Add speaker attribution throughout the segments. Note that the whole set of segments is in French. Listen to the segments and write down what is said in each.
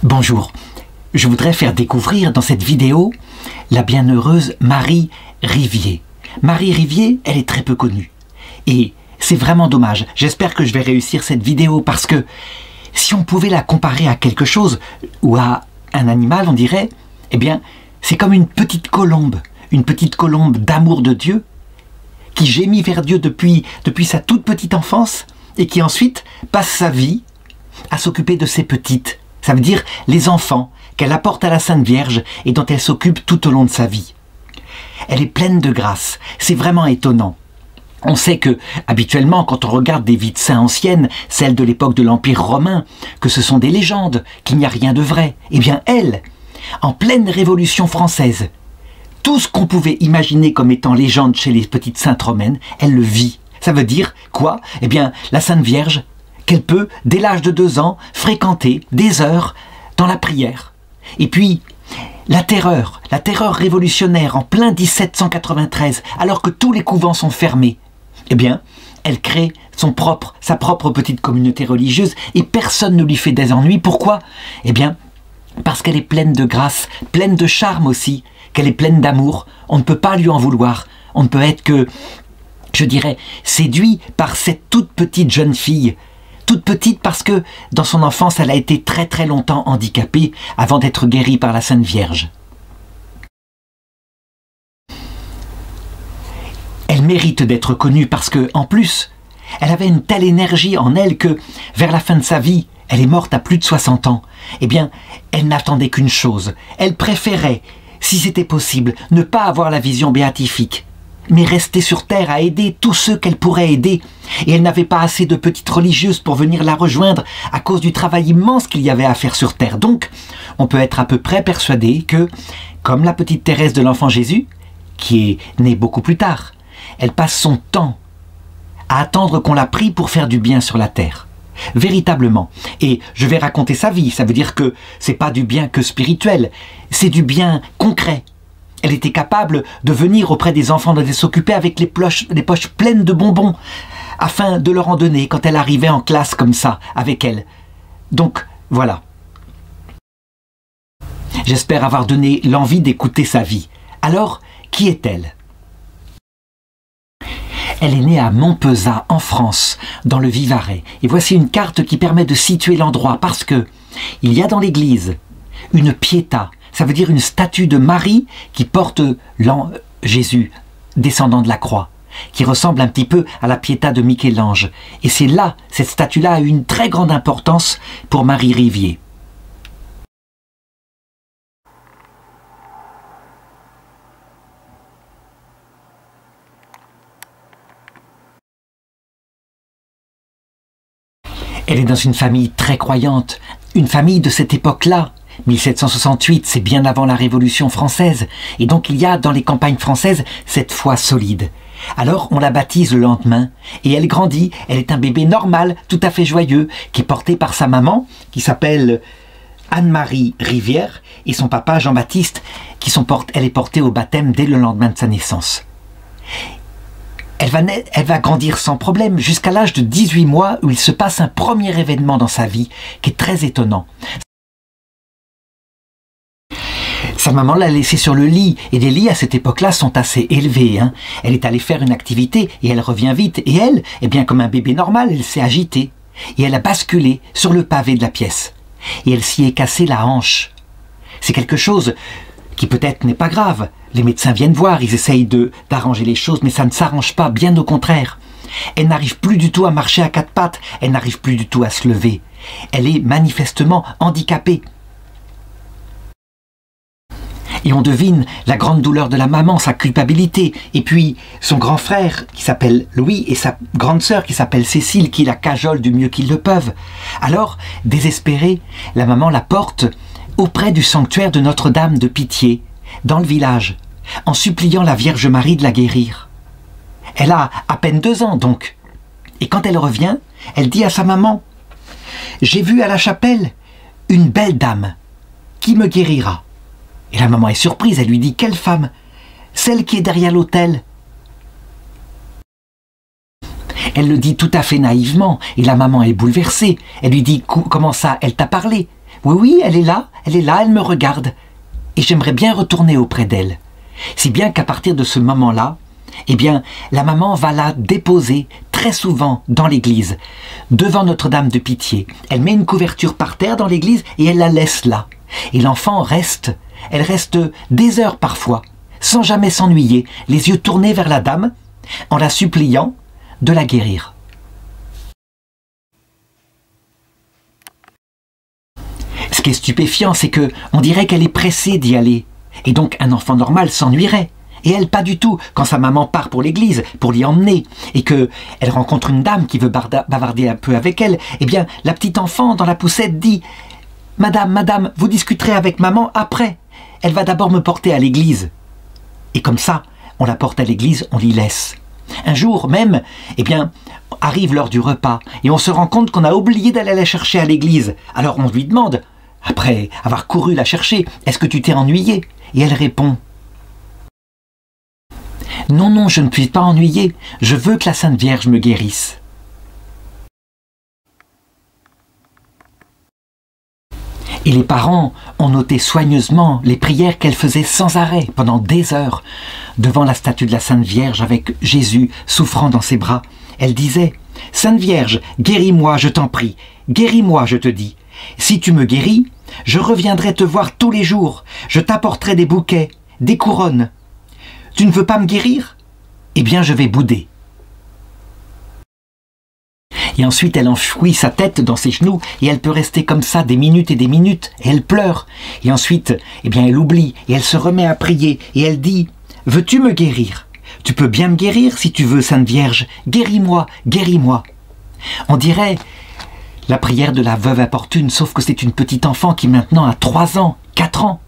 Speaker 1: Bonjour, je voudrais faire découvrir dans cette vidéo la bienheureuse Marie Rivier. Marie Rivier, elle est très peu connue. Et c'est vraiment dommage. J'espère que je vais réussir cette vidéo parce que si on pouvait la comparer à quelque chose ou à un animal, on dirait, eh bien, c'est comme une petite colombe d'amour de Dieu qui gémit vers Dieu depuis sa toute petite enfance et qui ensuite passe sa vie à s'occuper de ses petites. Ça veut dire les enfants qu'elle apporte à la Sainte Vierge et dont elle s'occupe tout au long de sa vie. Elle est pleine de grâce, c'est vraiment étonnant. On sait que, habituellement, quand on regarde des vies de saints anciennes, celles de l'époque de l'Empire romain, que ce sont des légendes, qu'il n'y a rien de vrai. Eh bien, elle, en pleine Révolution française, tout ce qu'on pouvait imaginer comme étant légende chez les petites saintes romaines, elle le vit. Ça veut dire quoi? Eh bien, la Sainte Vierge, qu'elle peut, dès l'âge de 2 ans, fréquenter des heures dans la prière. Et puis, la terreur révolutionnaire en plein 1793, alors que tous les couvents sont fermés, eh bien, elle crée sa propre petite communauté religieuse et personne ne lui fait des ennuis. Pourquoi? Eh bien, parce qu'elle est pleine de grâce, pleine de charme aussi, qu'elle est pleine d'amour. On ne peut pas lui en vouloir. On ne peut être que, je dirais, séduit par cette toute petite jeune fille. Toute petite parce que, dans son enfance, elle a été très très longtemps handicapée avant d'être guérie par la Sainte Vierge. Elle mérite d'être connue parce que, en plus, elle avait une telle énergie en elle que, vers la fin de sa vie, elle est morte à plus de 60 ans. Eh bien, elle n'attendait qu'une chose. Elle préférait, si c'était possible, ne pas avoir la vision béatifique, mais rester sur terre à aider tous ceux qu'elle pourrait aider. Et elle n'avait pas assez de petites religieuses pour venir la rejoindre à cause du travail immense qu'il y avait à faire sur terre. Donc, on peut être à peu près persuadé que, comme la petite Thérèse de l'Enfant Jésus, qui est née beaucoup plus tard, elle passe son temps à attendre qu'on la prie pour faire du bien sur la terre. Véritablement. Et je vais raconter sa vie. Ça veut dire que c'est pas du bien que spirituel, c'est du bien concret. Elle était capable de venir auprès des enfants, de s'occuper avec les poches pleines de bonbons, afin de leur en donner quand elle arrivait en classe comme ça, avec elle. Donc, voilà. J'espère avoir donné l'envie d'écouter sa vie. Alors, qui est-elle? Elle est née à Montpezat, en France, dans le Vivarais. Et voici une carte qui permet de situer l'endroit, parce que il y a dans l'église une pietà. Ça veut dire une statue de Marie qui porte Jésus descendant de la croix, qui ressemble un petit peu à la Pietà de Michel-Ange. Et c'est là, cette statue-là a eu une très grande importance pour Marie Rivier. Elle est dans une famille très croyante, une famille de cette époque-là. 1768, c'est bien avant la Révolution française, et donc il y a dans les campagnes françaises cette foi solide. Alors on la baptise le lendemain, et elle grandit, elle est un bébé normal, tout à fait joyeux, qui est porté par sa maman, qui s'appelle Anne-Marie Rivière, et son papa Jean-Baptiste, elle est portée au baptême dès le lendemain de sa naissance. Elle va grandir sans problème jusqu'à l'âge de 18 mois où il se passe un premier événement dans sa vie qui est très étonnant. Sa maman l'a laissée sur le lit, et les lits à cette époque-là sont assez élevés. Elle est allée faire une activité et elle revient vite. Et elle, eh bien comme un bébé normal, elle s'est agitée. Et elle a basculé sur le pavé de la pièce. Et elle s'y est cassée la hanche. C'est quelque chose qui peut-être n'est pas grave. Les médecins viennent voir, ils essayent d'arranger les choses, mais ça ne s'arrange pas, bien au contraire. Elle n'arrive plus du tout à marcher à 4 pattes, elle n'arrive plus du tout à se lever. Elle est manifestement handicapée. Et on devine la grande douleur de la maman, sa culpabilité, et puis son grand frère qui s'appelle Louis et sa grande sœur qui s'appelle Cécile qui la cajolent du mieux qu'ils le peuvent. Alors, désespérée, la maman la porte auprès du sanctuaire de Notre-Dame de Pitié, dans le village, en suppliant la Vierge Marie de la guérir. Elle a à peine 2 ans donc, et quand elle revient, elle dit à sa maman « J'ai vu à la chapelle une belle dame qui me guérira. » Et la maman est surprise, elle lui dit « Quelle femme? Celle qui est derrière l'autel. » Elle le dit tout à fait naïvement, et la maman est bouleversée. Elle lui dit « Comment ça? Elle t'a parlé? Oui, oui, elle est là, elle me regarde. Et j'aimerais bien retourner auprès d'elle. Si bien qu'à partir de ce moment-là, eh bien, la maman va la déposer très souvent dans l'église, devant Notre-Dame de Pitié. Elle met une couverture par terre dans l'église et elle la laisse là. Et l'enfant reste, elle reste des heures parfois, sans jamais s'ennuyer, les yeux tournés vers la dame, en la suppliant de la guérir. Ce qui est stupéfiant, c'est que on dirait qu'elle est pressée d'y aller. Et donc un enfant normal s'ennuierait. Et elle, pas du tout. Quand sa maman part pour l'église, pour l'y emmener, et qu'elle rencontre une dame qui veut bavarder un peu avec elle, eh bien, la petite enfant dans la poussette dit « Madame, madame, vous discuterez avec maman après. Elle va d'abord me porter à l'église. » Et comme ça, on la porte à l'église, on l'y laisse. Un jour même, eh bien, arrive l'heure du repas, et on se rend compte qu'on a oublié d'aller la chercher à l'église. Alors on lui demande, après avoir couru la chercher, « Est-ce que tu t'es ennuyée ?» Et elle répond, « Non, non, je ne suis pas ennuyée, je veux que la Sainte Vierge me guérisse. » Et les parents ont noté soigneusement les prières qu'elle faisait sans arrêt, pendant des heures, devant la statue de la Sainte Vierge avec Jésus souffrant dans ses bras. Elle disait, « Sainte Vierge, guéris-moi, je t'en prie, guéris-moi, je te dis. Si tu me guéris, je reviendrai te voir tous les jours, je t'apporterai des bouquets, des couronnes. Tu ne veux pas me guérir? Eh bien, je vais bouder. » Et ensuite, elle enfouit sa tête dans ses genoux et elle peut rester comme ça des minutes et elle pleure. Et ensuite, eh bien, elle oublie et elle se remet à prier et elle dit, « Veux-tu me guérir? Tu peux bien me guérir si tu veux, Sainte Vierge. Guéris-moi, guéris-moi. » On dirait la prière de la veuve importune, sauf que c'est une petite enfant qui maintenant a 3 ans, 4 ans.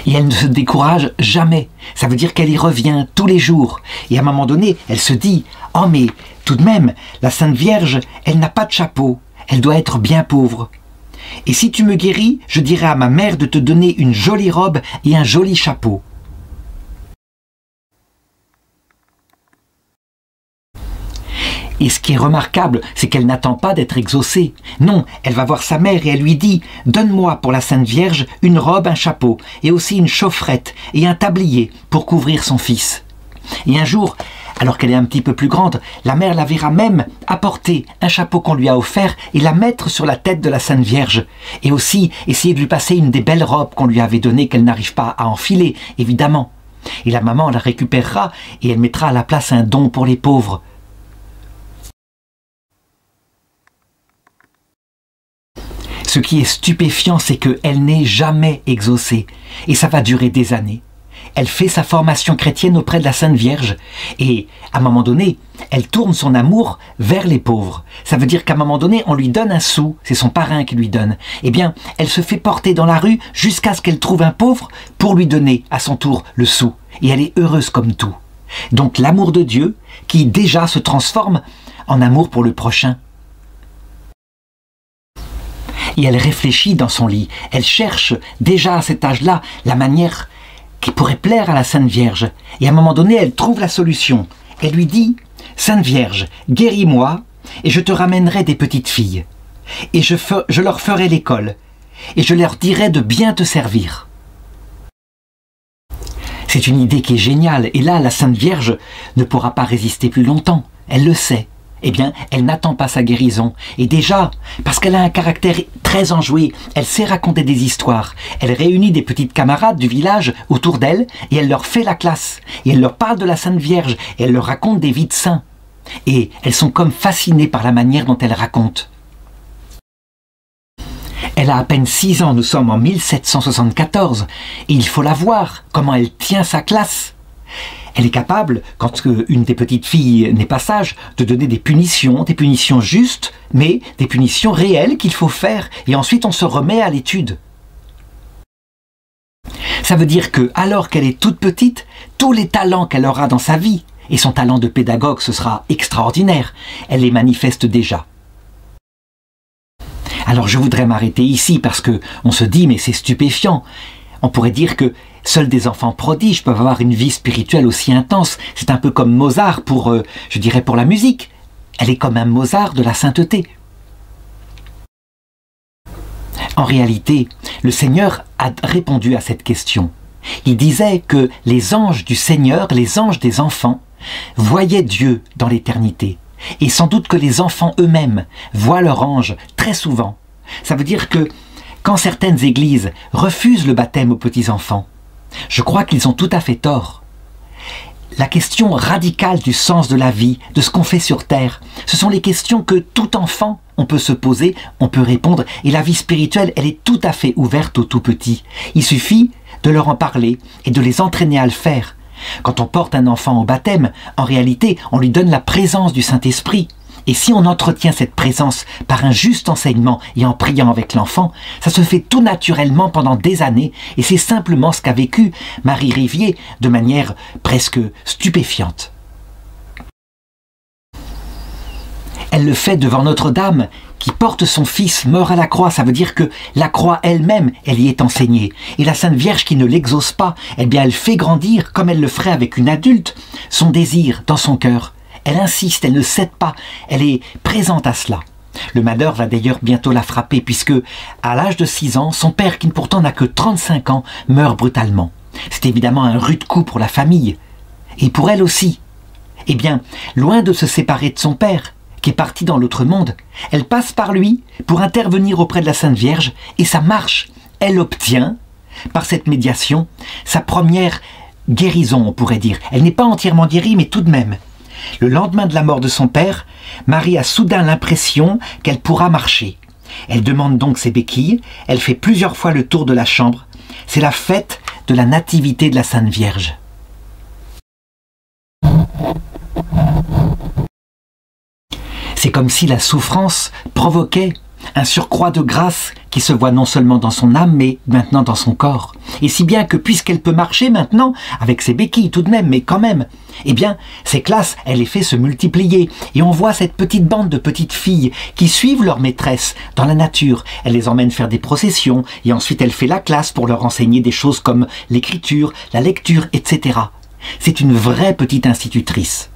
Speaker 1: Et elle ne se décourage jamais. Ça veut dire qu'elle y revient tous les jours. Et à un moment donné, elle se dit, « Oh mais tout de même, la Sainte Vierge, elle n'a pas de chapeau. Elle doit être bien pauvre. Et si tu me guéris, je dirai à ma mère de te donner une jolie robe et un joli chapeau. » Et ce qui est remarquable, c'est qu'elle n'attend pas d'être exaucée. Non, elle va voir sa mère et elle lui dit « Donne-moi pour la Sainte Vierge une robe, un chapeau, et aussi une chaufferette et un tablier pour couvrir son fils. » Et un jour, alors qu'elle est un petit peu plus grande, la mère la verra même apporter un chapeau qu'on lui a offert et la mettre sur la tête de la Sainte Vierge. Et aussi essayer de lui passer une des belles robes qu'on lui avait données qu'elle n'arrive pas à enfiler, évidemment. Et la maman la récupérera et elle mettra à la place un don pour les pauvres. Ce qui est stupéfiant, c'est qu'elle n'est jamais exaucée. Et ça va durer des années. Elle fait sa formation chrétienne auprès de la Sainte Vierge. Et à un moment donné, elle tourne son amour vers les pauvres. Ça veut dire qu'à un moment donné, on lui donne un sou. C'est son parrain qui lui donne. Eh bien, elle se fait porter dans la rue jusqu'à ce qu'elle trouve un pauvre pour lui donner à son tour le sou. Et elle est heureuse comme tout. Donc l'amour de Dieu qui déjà se transforme en amour pour le prochain. Et elle réfléchit dans son lit. Elle cherche déjà à cet âge-là la manière qui pourrait plaire à la Sainte Vierge. Et à un moment donné, elle trouve la solution. Elle lui dit « Sainte Vierge, guéris-moi et je te ramènerai des petites filles. Et je leur ferai l'école. Et je leur dirai de bien te servir. » C'est une idée qui est géniale. Et là, la Sainte Vierge ne pourra pas résister plus longtemps. Elle le sait. Eh bien, elle n'attend pas sa guérison. Et déjà, parce qu'elle a un caractère très enjoué, elle sait raconter des histoires. Elle réunit des petites camarades du village autour d'elle et elle leur fait la classe. Et elle leur parle de la Sainte Vierge et elle leur raconte des vies de saints. Et elles sont comme fascinées par la manière dont elle raconte. Elle a à peine 6 ans, nous sommes en 1774, et il faut la voir, comment elle tient sa classe. Elle est capable, quand une des petites filles n'est pas sage, de donner des punitions justes, mais des punitions réelles qu'il faut faire, et ensuite on se remet à l'étude. Ça veut dire que, alors qu'elle est toute petite, tous les talents qu'elle aura dans sa vie, et son talent de pédagogue ce sera extraordinaire, elle les manifeste déjà. Alors je voudrais m'arrêter ici parce que on se dit mais c'est stupéfiant. On pourrait dire que seuls des enfants prodiges peuvent avoir une vie spirituelle aussi intense. C'est un peu comme Mozart pour, je dirais, pour la musique. elle est comme un Mozart de la sainteté. En réalité, le Seigneur a répondu à cette question. Il disait que les anges du Seigneur, les anges des enfants, voyaient Dieu dans l'éternité. Et sans doute que les enfants eux-mêmes voient leur ange très souvent. Ça veut dire que quand certaines églises refusent le baptême aux petits-enfants, je crois qu'ils ont tout à fait tort. La question radicale du sens de la vie, de ce qu'on fait sur terre, ce sont les questions que tout enfant, on peut se poser, on peut répondre, et la vie spirituelle, elle est tout à fait ouverte aux tout petits. Il suffit de leur en parler et de les entraîner à le faire. Quand on porte un enfant au baptême, en réalité, on lui donne la présence du Saint-Esprit. Et si on entretient cette présence par un juste enseignement et en priant avec l'enfant, ça se fait tout naturellement pendant des années, et c'est simplement ce qu'a vécu Marie Rivier de manière presque stupéfiante. Elle le fait devant Notre-Dame, qui porte son fils mort à la croix. Ça veut dire que la croix elle-même, elle y est enseignée. Et la Sainte Vierge qui ne l'exauce pas, eh bien elle fait grandir, comme elle le ferait avec une adulte, son désir dans son cœur. Elle insiste, elle ne cède pas, elle est présente à cela. Le malheur va d'ailleurs bientôt la frapper, puisque, à l'âge de 6 ans, son père, qui pourtant n'a que 35 ans, meurt brutalement. C'est évidemment un rude coup pour la famille. Et pour elle aussi. Eh bien, loin de se séparer de son père, qui est parti dans l'autre monde, elle passe par lui pour intervenir auprès de la Sainte Vierge, et ça marche. Elle obtient, par cette médiation, sa première guérison, on pourrait dire. Elle n'est pas entièrement guérie, mais tout de même. Le lendemain de la mort de son père, Marie a soudain l'impression qu'elle pourra marcher. Elle demande donc ses béquilles, elle fait plusieurs fois le tour de la chambre. C'est la fête de la nativité de la Sainte Vierge. C'est comme si la souffrance provoquait un surcroît de grâce qui se voit non seulement dans son âme, mais maintenant dans son corps. Et si bien que puisqu'elle peut marcher maintenant, avec ses béquilles tout de même, mais quand même, eh bien, ces classes, elle les fait se multiplier. Et on voit cette petite bande de petites filles qui suivent leur maîtresse dans la nature. Elle les emmène faire des processions, et ensuite elle fait la classe pour leur enseigner des choses comme l'écriture, la lecture, etc. C'est une vraie petite institutrice.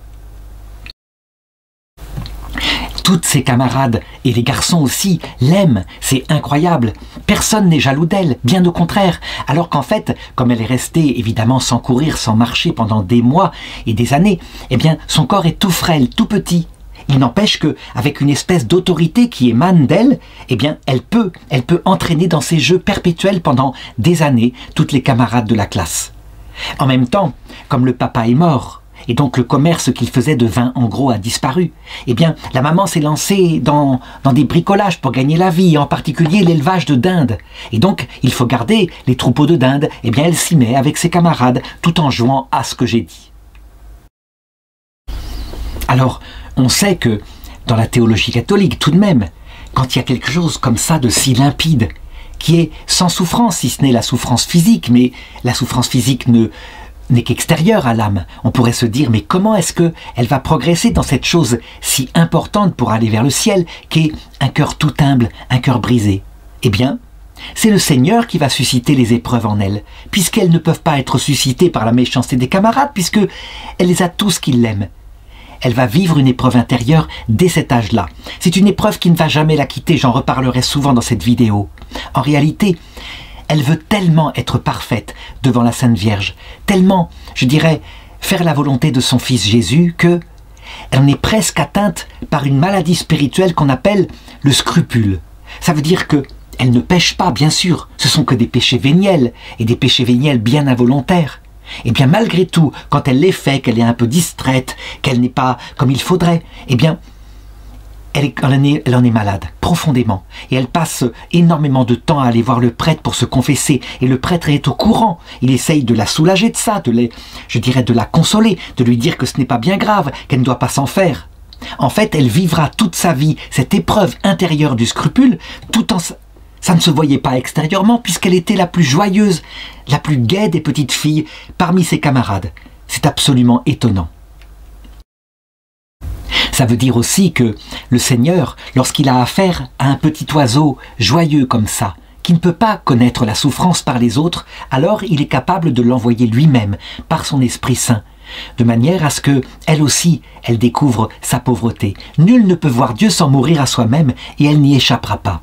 Speaker 1: Toutes ses camarades, et les garçons aussi, l'aiment, c'est incroyable. Personne n'est jaloux d'elle, bien au contraire. Alors qu'en fait, comme elle est restée évidemment sans courir, sans marcher pendant des mois et des années, eh bien son corps est tout frêle, tout petit. Il n'empêche que, avec une espèce d'autorité qui émane d'elle, eh bien elle peut entraîner dans ses jeux perpétuels pendant des années toutes les camarades de la classe. En même temps, comme le papa est mort, et donc le commerce qu'il faisait de vin en gros a disparu, eh bien la maman s'est lancée dans des bricolages pour gagner la vie, en particulier l'élevage de dindes. Et donc il faut garder les troupeaux de dindes, eh bien elle s'y met avec ses camarades tout en jouant à ce que j'ai dit. Alors on sait que dans la théologie catholique tout de même, quand il y a quelque chose comme ça de si limpide, qui est sans souffrance, si ce n'est la souffrance physique, mais la souffrance physique n'est qu'extérieure à l'âme. On pourrait se dire, mais comment est-ce qu'elle va progresser dans cette chose si importante pour aller vers le ciel, qu'est un cœur tout humble, un cœur brisé? Eh bien, c'est le Seigneur qui va susciter les épreuves en elle, puisqu'elles ne peuvent pas être suscitées par la méchanceté des camarades, puisque elle les a tous qui l'aiment. Elle va vivre une épreuve intérieure dès cet âge-là. C'est une épreuve qui ne va jamais la quitter, j'en reparlerai souvent dans cette vidéo. En réalité, elle veut tellement être parfaite devant la Sainte Vierge, tellement, je dirais, faire la volonté de son Fils Jésus, que elle en est presque atteinte par une maladie spirituelle qu'on appelle le scrupule. Ça veut dire que elle ne pêche pas, bien sûr, ce sont que des péchés véniels, et des péchés véniels bien involontaires. Et bien malgré tout, quand elle les fait, qu'elle est un peu distraite, qu'elle n'est pas comme il faudrait, eh bien, elle en est malade, profondément. Et elle passe énormément de temps à aller voir le prêtre pour se confesser. Et le prêtre est au courant. Il essaye de la soulager de ça, de la consoler, de lui dire que ce n'est pas bien grave, qu'elle ne doit pas s'en faire. En fait, elle vivra toute sa vie cette épreuve intérieure du scrupule, tout en... Ça ne se voyait pas extérieurement, puisqu'elle était la plus joyeuse, la plus gaie des petites filles parmi ses camarades. C'est absolument étonnant. Ça veut dire aussi que le Seigneur, lorsqu'il a affaire à un petit oiseau joyeux comme ça, qui ne peut pas connaître la souffrance par les autres, alors il est capable de l'envoyer lui-même, par son Esprit Saint, de manière à ce que, elle aussi, elle découvre sa pauvreté. Nul ne peut voir Dieu sans mourir à soi-même, et elle n'y échappera pas.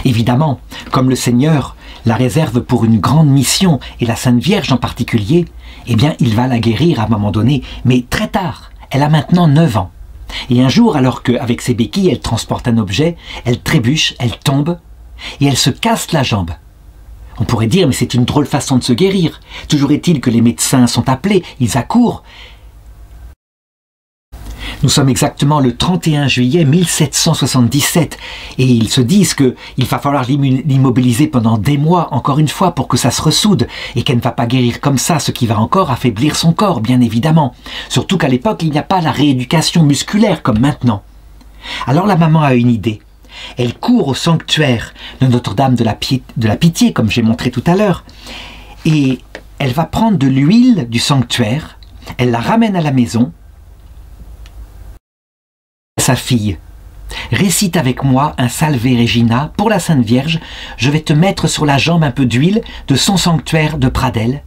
Speaker 1: Évidemment, comme le Seigneur la réserve pour une grande mission, et la Sainte Vierge en particulier, eh bien, il va la guérir à un moment donné, mais très tard. Elle a maintenant 9 ans. Et un jour, alors qu'avec ses béquilles, elle transporte un objet, elle trébuche, elle tombe, et elle se casse la jambe. On pourrait dire, mais c'est une drôle façon de se guérir. Toujours est-il que les médecins sont appelés, ils accourent. Nous sommes exactement le 31 juillet 1777 et ils se disent qu'il va falloir l'immobiliser pendant des mois, encore une fois, pour que ça se ressoude et qu'elle ne va pas guérir comme ça, ce qui va encore affaiblir son corps, bien évidemment. Surtout qu'à l'époque, il n'y a pas la rééducation musculaire comme maintenant. Alors la maman a une idée. Elle court au sanctuaire de Notre-Dame de la Pitié, comme j'ai montré tout à l'heure, et elle va prendre de l'huile du sanctuaire, elle la ramène à la maison. Sa fille, récite avec moi un Salve Regina pour la Sainte Vierge, je vais te mettre sur la jambe un peu d'huile de son sanctuaire de Pradelles,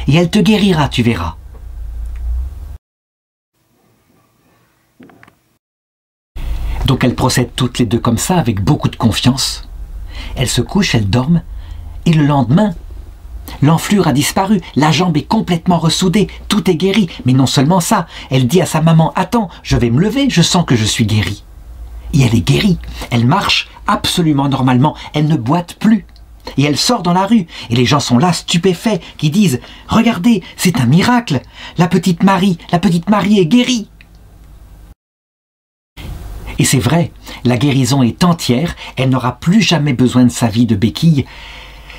Speaker 1: et elle te guérira, tu verras. Donc elles procèdent toutes les deux comme ça, avec beaucoup de confiance. Elles se couchent, elles dorment, et le lendemain, l'enflure a disparu, la jambe est complètement ressoudée, tout est guéri. Mais non seulement ça, elle dit à sa maman, « Attends, je vais me lever, je sens que je suis guérie. » Et elle est guérie, elle marche absolument normalement, elle ne boite plus. Et elle sort dans la rue, et les gens sont là stupéfaits, qui disent, « Regardez, c'est un miracle, la petite Marie est guérie. » Et c'est vrai, la guérison est entière, elle n'aura plus jamais besoin de sa vie de béquille.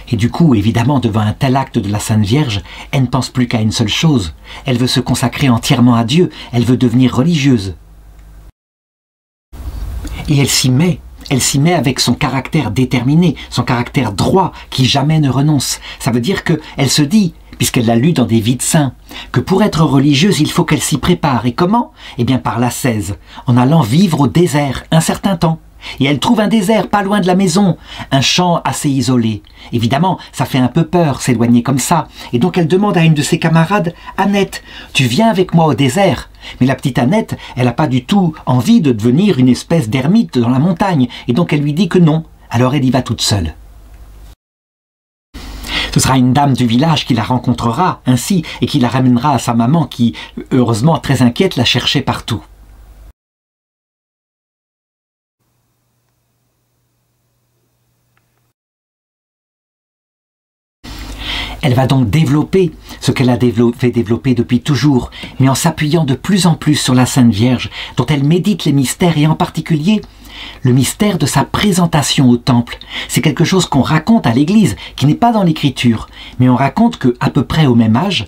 Speaker 1: Et du coup, évidemment, devant un tel acte de la Sainte Vierge, elle ne pense plus qu'à une seule chose. Elle veut se consacrer entièrement à Dieu, elle veut devenir religieuse. Et elle s'y met avec son caractère déterminé, son caractère droit, qui jamais ne renonce. Ça veut dire qu'elle se dit, puisqu'elle l'a lu dans des vies de saints, que pour être religieuse, il faut qu'elle s'y prépare. Et comment? Eh bien par l'ascèse, en allant vivre au désert un certain temps. Et elle trouve un désert pas loin de la maison, un champ assez isolé. Évidemment, ça fait un peu peur, s'éloigner comme ça. Et donc elle demande à une de ses camarades, « Annette, tu viens avec moi au désert ?» Mais la petite Annette, elle n'a pas du tout envie de devenir une espèce d'ermite dans la montagne. Et donc elle lui dit que non. Alors elle y va toute seule. Ce sera une dame du village qui la rencontrera ainsi et qui la ramènera à sa maman qui, heureusement très inquiète, la cherchait partout. Elle va donc développer ce qu'elle a développé depuis toujours, mais en s'appuyant de plus en plus sur la Sainte Vierge, dont elle médite les mystères, et en particulier le mystère de sa présentation au temple. C'est quelque chose qu'on raconte à l'Église, qui n'est pas dans l'Écriture, mais on raconte qu'à peu près au même âge,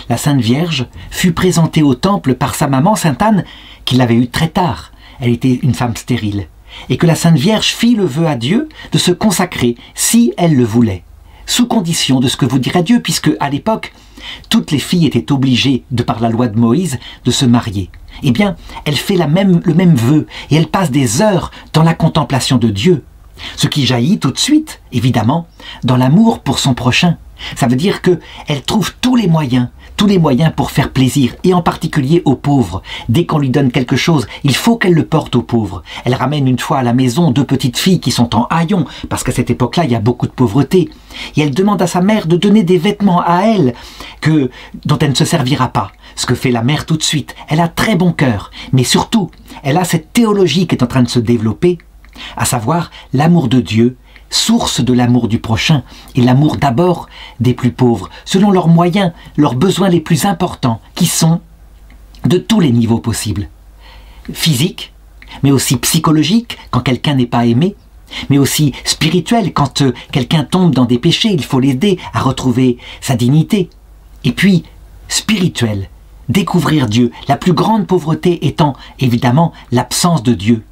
Speaker 1: la Sainte Vierge fut présentée au temple par sa maman Sainte Anne, qui l'avait eue très tard. Elle était une femme stérile. Et que la Sainte Vierge fit le vœu à Dieu de se consacrer, si elle le voulait, sous condition de ce que vous dirait Dieu, puisque à l'époque, toutes les filles étaient obligées, de par la loi de Moïse, de se marier. Eh bien, elle fait le même vœu, et elle passe des heures dans la contemplation de Dieu, ce qui jaillit tout de suite, évidemment, dans l'amour pour son prochain. Ça veut dire qu'elle trouve tous les moyens pour faire plaisir, et en particulier aux pauvres. Dès qu'on lui donne quelque chose, il faut qu'elle le porte aux pauvres. Elle ramène une fois à la maison 2 petites filles qui sont en haillons, parce qu'à cette époque-là, il y a beaucoup de pauvreté. Et elle demande à sa mère de donner des vêtements à elle, dont elle ne se servira pas. Ce que fait la mère tout de suite. Elle a très bon cœur, mais surtout, elle a cette théologie qui est en train de se développer, à savoir l'amour de Dieu, source de l'amour du prochain, et l'amour d'abord des plus pauvres, selon leurs moyens, leurs besoins les plus importants, qui sont de tous les niveaux possibles. Physique, mais aussi psychologique, quand quelqu'un n'est pas aimé, mais aussi spirituel, quand quelqu'un tombe dans des péchés, il faut l'aider à retrouver sa dignité. Et puis, spirituel, découvrir Dieu, la plus grande pauvreté étant évidemment l'absence de Dieu.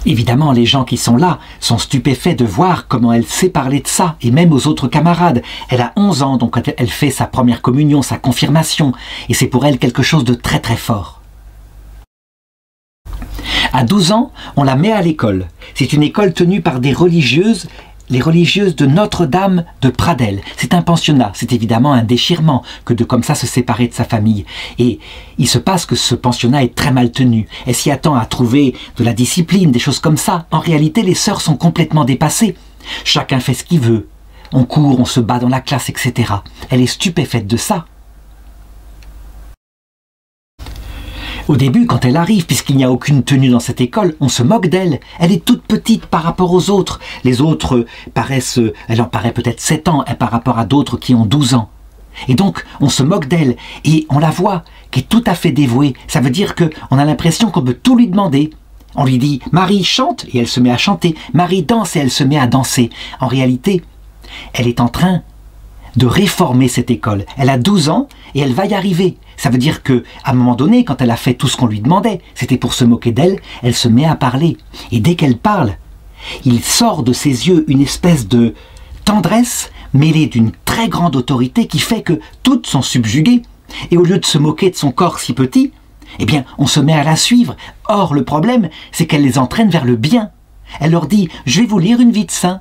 Speaker 1: Évidemment, les gens qui sont là sont stupéfaits de voir comment elle sait parler de ça, et même aux autres camarades. Elle a 11 ans, donc elle fait sa première communion, sa confirmation, et c'est pour elle quelque chose de très très fort. À 12 ans, on la met à l'école. C'est une école tenue par des religieuses, les religieuses de Notre-Dame de Pradelles. C'est un pensionnat, c'est évidemment un déchirement que de comme ça se séparer de sa famille. Et il se passe que ce pensionnat est très mal tenu. Elle s'y attend à trouver de la discipline, des choses comme ça. En réalité, les sœurs sont complètement dépassées. Chacun fait ce qu'il veut. On court, on se bat dans la classe, etc. Elle est stupéfaite de ça. Au début, quand elle arrive, puisqu'il n'y a aucune tenue dans cette école, on se moque d'elle. Elle est toute petite par rapport aux autres. Les autres paraissent, elle en paraît peut-être 7 ans par rapport à d'autres qui ont 12 ans. Et donc, on se moque d'elle et on la voit, qui est tout à fait dévouée. Ça veut dire qu'on a l'impression qu'on peut tout lui demander. On lui dit « Marie, chante » et elle se met à chanter. « Marie, danse » et elle se met à danser. En réalité, elle est en train de réformer cette école. Elle a 12 ans et elle va y arriver. Ça veut dire que, à un moment donné, quand elle a fait tout ce qu'on lui demandait, c'était pour se moquer d'elle, elle se met à parler. Et dès qu'elle parle, il sort de ses yeux une espèce de tendresse mêlée d'une très grande autorité qui fait que toutes sont subjuguées. Et au lieu de se moquer de son corps si petit, eh bien, on se met à la suivre. Or, le problème, c'est qu'elle les entraîne vers le bien. Elle leur dit « Je vais vous lire une vie de saint ».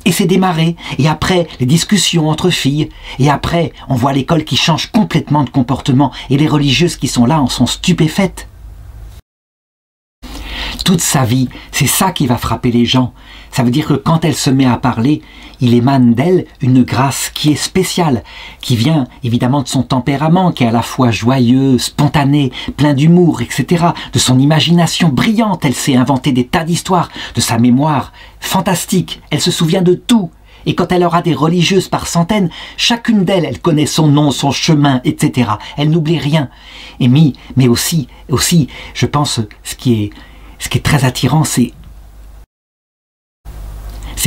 Speaker 1: Et c'est démarré. Et après, les discussions entre filles. Et après, on voit l'école qui change complètement de comportement. Et les religieuses qui sont là en sont stupéfaites. Toute sa vie, c'est ça qui va frapper les gens. Ça veut dire que quand elle se met à parler, il émane d'elle une grâce qui est spéciale, qui vient évidemment de son tempérament, qui est à la fois joyeux, spontané, plein d'humour, etc. De son imagination brillante, elle sait inventer des tas d'histoires, de sa mémoire fantastique, elle se souvient de tout. Et quand elle aura des religieuses par centaines, chacune d'elles, elle connaît son nom, son chemin, etc. Elle n'oublie rien. Mais aussi, je pense, ce qui est très attirant, c'est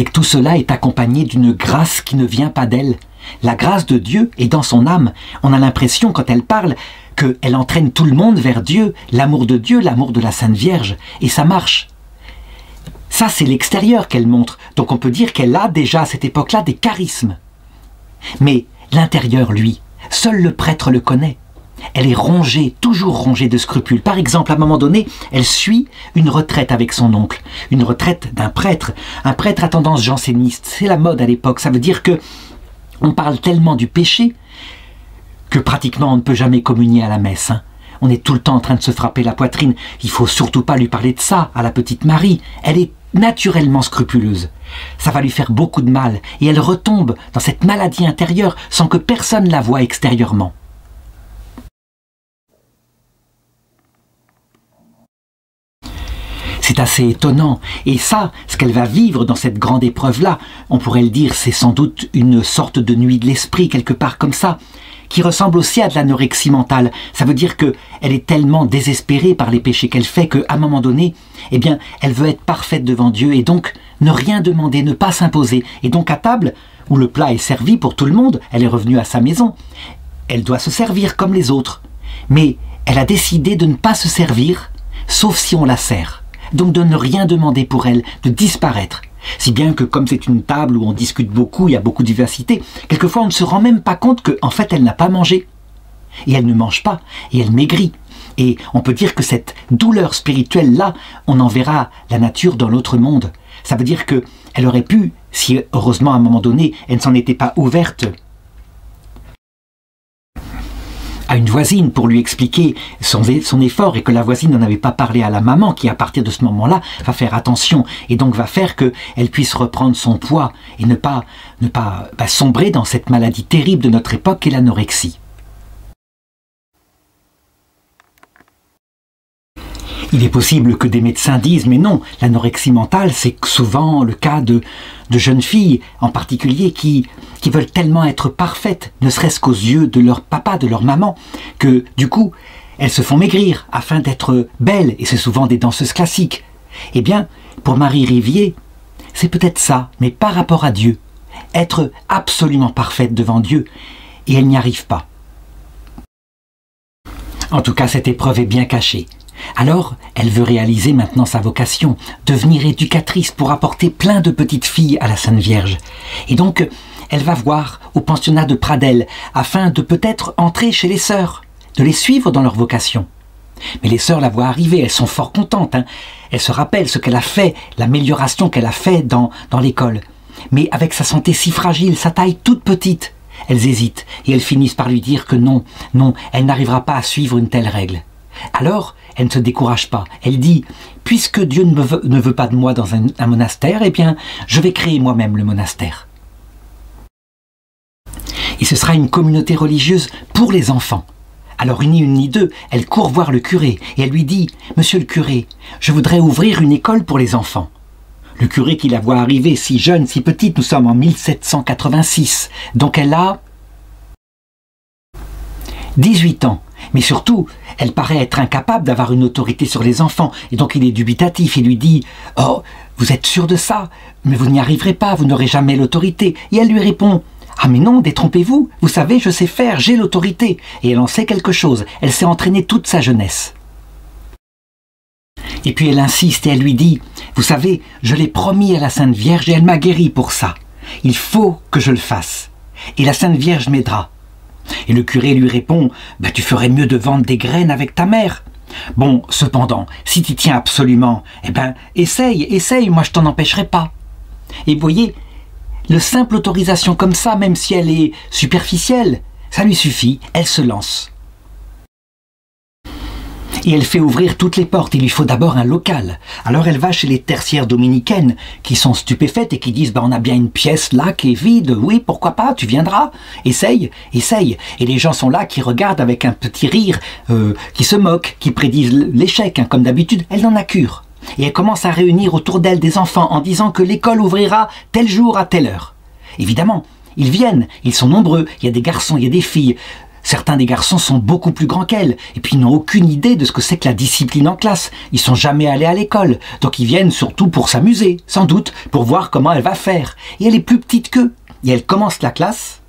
Speaker 1: que tout cela est accompagné d'une grâce qui ne vient pas d'elle. La grâce de Dieu est dans son âme. On a l'impression, quand elle parle, qu'elle entraîne tout le monde vers Dieu, l'amour de Dieu, l'amour de la Sainte Vierge. Et ça marche. Ça, c'est l'extérieur qu'elle montre. Donc on peut dire qu'elle a déjà, à cette époque-là, des charismes. Mais l'intérieur, lui, seul le prêtre le connaît. Elle est rongée, toujours rongée de scrupules. Par exemple, à un moment donné, elle suit une retraite avec son oncle. Une retraite d'un prêtre. Un prêtre à tendance janséniste. C'est la mode à l'époque. Ça veut dire que on parle tellement du péché que pratiquement on ne peut jamais communier à la messe. On est tout le temps en train de se frapper la poitrine. Il faut surtout pas lui parler de ça à la petite Marie. Elle est naturellement scrupuleuse. Ça va lui faire beaucoup de mal. Et elle retombe dans cette maladie intérieure sans que personne la voie extérieurement. C'est assez étonnant. Et ça, ce qu'elle va vivre dans cette grande épreuve-là, on pourrait le dire, c'est sans doute une sorte de nuit de l'esprit, quelque part comme ça, qui ressemble aussi à de l'anorexie mentale. Ça veut dire qu'elle est tellement désespérée par les péchés qu'elle fait qu'à un moment donné, eh bien, elle veut être parfaite devant Dieu et donc ne rien demander, ne pas s'imposer. Et donc à table, où le plat est servi pour tout le monde, elle est revenue à sa maison. Elle doit se servir comme les autres. Mais elle a décidé de ne pas se servir, sauf si on la sert. Donc de ne rien demander pour elle, de disparaître. Si bien que comme c'est une table où on discute beaucoup, il y a beaucoup de vivacité, quelquefois on ne se rend même pas compte qu'en fait elle n'a pas mangé. Et elle ne mange pas, et elle maigrit. Et on peut dire que cette douleur spirituelle-là, on en verra la nature dans l'autre monde. Ça veut dire qu'elle aurait pu, si heureusement à un moment donné, elle ne s'en était pas ouverte à une voisine pour lui expliquer son effort et que la voisine n'en avait pas parlé à la maman qui à partir de ce moment-là va faire attention et donc va faire qu'elle puisse reprendre son poids et ne pas sombrer dans cette maladie terrible de notre époque qu'est l'anorexie. Il est possible que des médecins disent « mais non, l'anorexie mentale, c'est souvent le cas de jeunes filles, en particulier, qui veulent tellement être parfaites, ne serait-ce qu'aux yeux de leur papa, de leur maman, que du coup, elles se font maigrir afin d'être belles, et c'est souvent des danseuses classiques. Eh bien, pour Marie Rivier, c'est peut-être ça, mais par rapport à Dieu, être absolument parfaite devant Dieu, et elle n'y arrive pas. En tout cas, cette épreuve est bien cachée. Alors, elle veut réaliser maintenant sa vocation, devenir éducatrice pour apporter plein de petites filles à la Sainte Vierge. Et donc, elle va voir au pensionnat de Pradelles, afin de peut-être entrer chez les sœurs, de les suivre dans leur vocation. Mais les sœurs la voient arriver, elles sont fort contentes. Elles se rappellent ce qu'elle a fait, l'amélioration qu'elle a fait dans l'école. mais avec sa santé si fragile, sa taille toute petite, elles hésitent et elles finissent par lui dire que non, non, elle n'arrivera pas à suivre une telle règle. Alors, elle ne se décourage pas. Elle dit, puisque Dieu ne veut pas de moi dans un monastère, eh bien, je vais créer moi-même le monastère. Et ce sera une communauté religieuse pour les enfants. Alors, ni une ni deux, elle court voir le curé et elle lui dit, « Monsieur le curé, je voudrais ouvrir une école pour les enfants. » Le curé qui la voit arriver si jeune, si petite, nous sommes en 1786, donc elle a 18 ans. Mais surtout, elle paraît être incapable d'avoir une autorité sur les enfants, et donc il est dubitatif, il lui dit « Oh, vous êtes sûr de ça? Mais vous n'y arriverez pas, vous n'aurez jamais l'autorité. » Et elle lui répond « Ah mais non, détrompez-vous, vous savez, je sais faire, j'ai l'autorité. » Et elle en sait quelque chose, elle s'est entraînée toute sa jeunesse. Et puis elle insiste et elle lui dit « Vous savez, je l'ai promis à la Sainte Vierge et elle m'a guéri pour ça. Il faut que je le fasse. Et la Sainte Vierge m'aidera. » Et le curé lui répond « Tu ferais mieux de vendre des graines avec ta mère. Bon, cependant, si tu tiens absolument, essaye, moi je t'en empêcherai pas. » Et vous voyez, le simple autorisation comme ça, même si elle est superficielle, ça lui suffit, elle se lance. Et elle fait ouvrir toutes les portes, il lui faut d'abord un local. Alors elle va chez les tertiaires dominicaines qui sont stupéfaites et qui disent on a bien une pièce là qui est vide, oui pourquoi pas, tu viendras, essaye. Et les gens sont là qui regardent avec un petit rire, qui se moquent, qui prédisent l'échec, comme d'habitude, elle n'en a cure. Et elle commence à réunir autour d'elle des enfants en disant que l'école ouvrira tel jour à telle heure. Évidemment, ils viennent, ils sont nombreux, il y a des garçons, il y a des filles. Certains des garçons sont beaucoup plus grands qu'elle, et puis ils n'ont aucune idée de ce que c'est que la discipline en classe. Ils sont jamais allés à l'école, donc ils viennent surtout pour s'amuser, sans doute, pour voir comment elle va faire. Et elle est plus petite qu'eux, et elle commence la classe.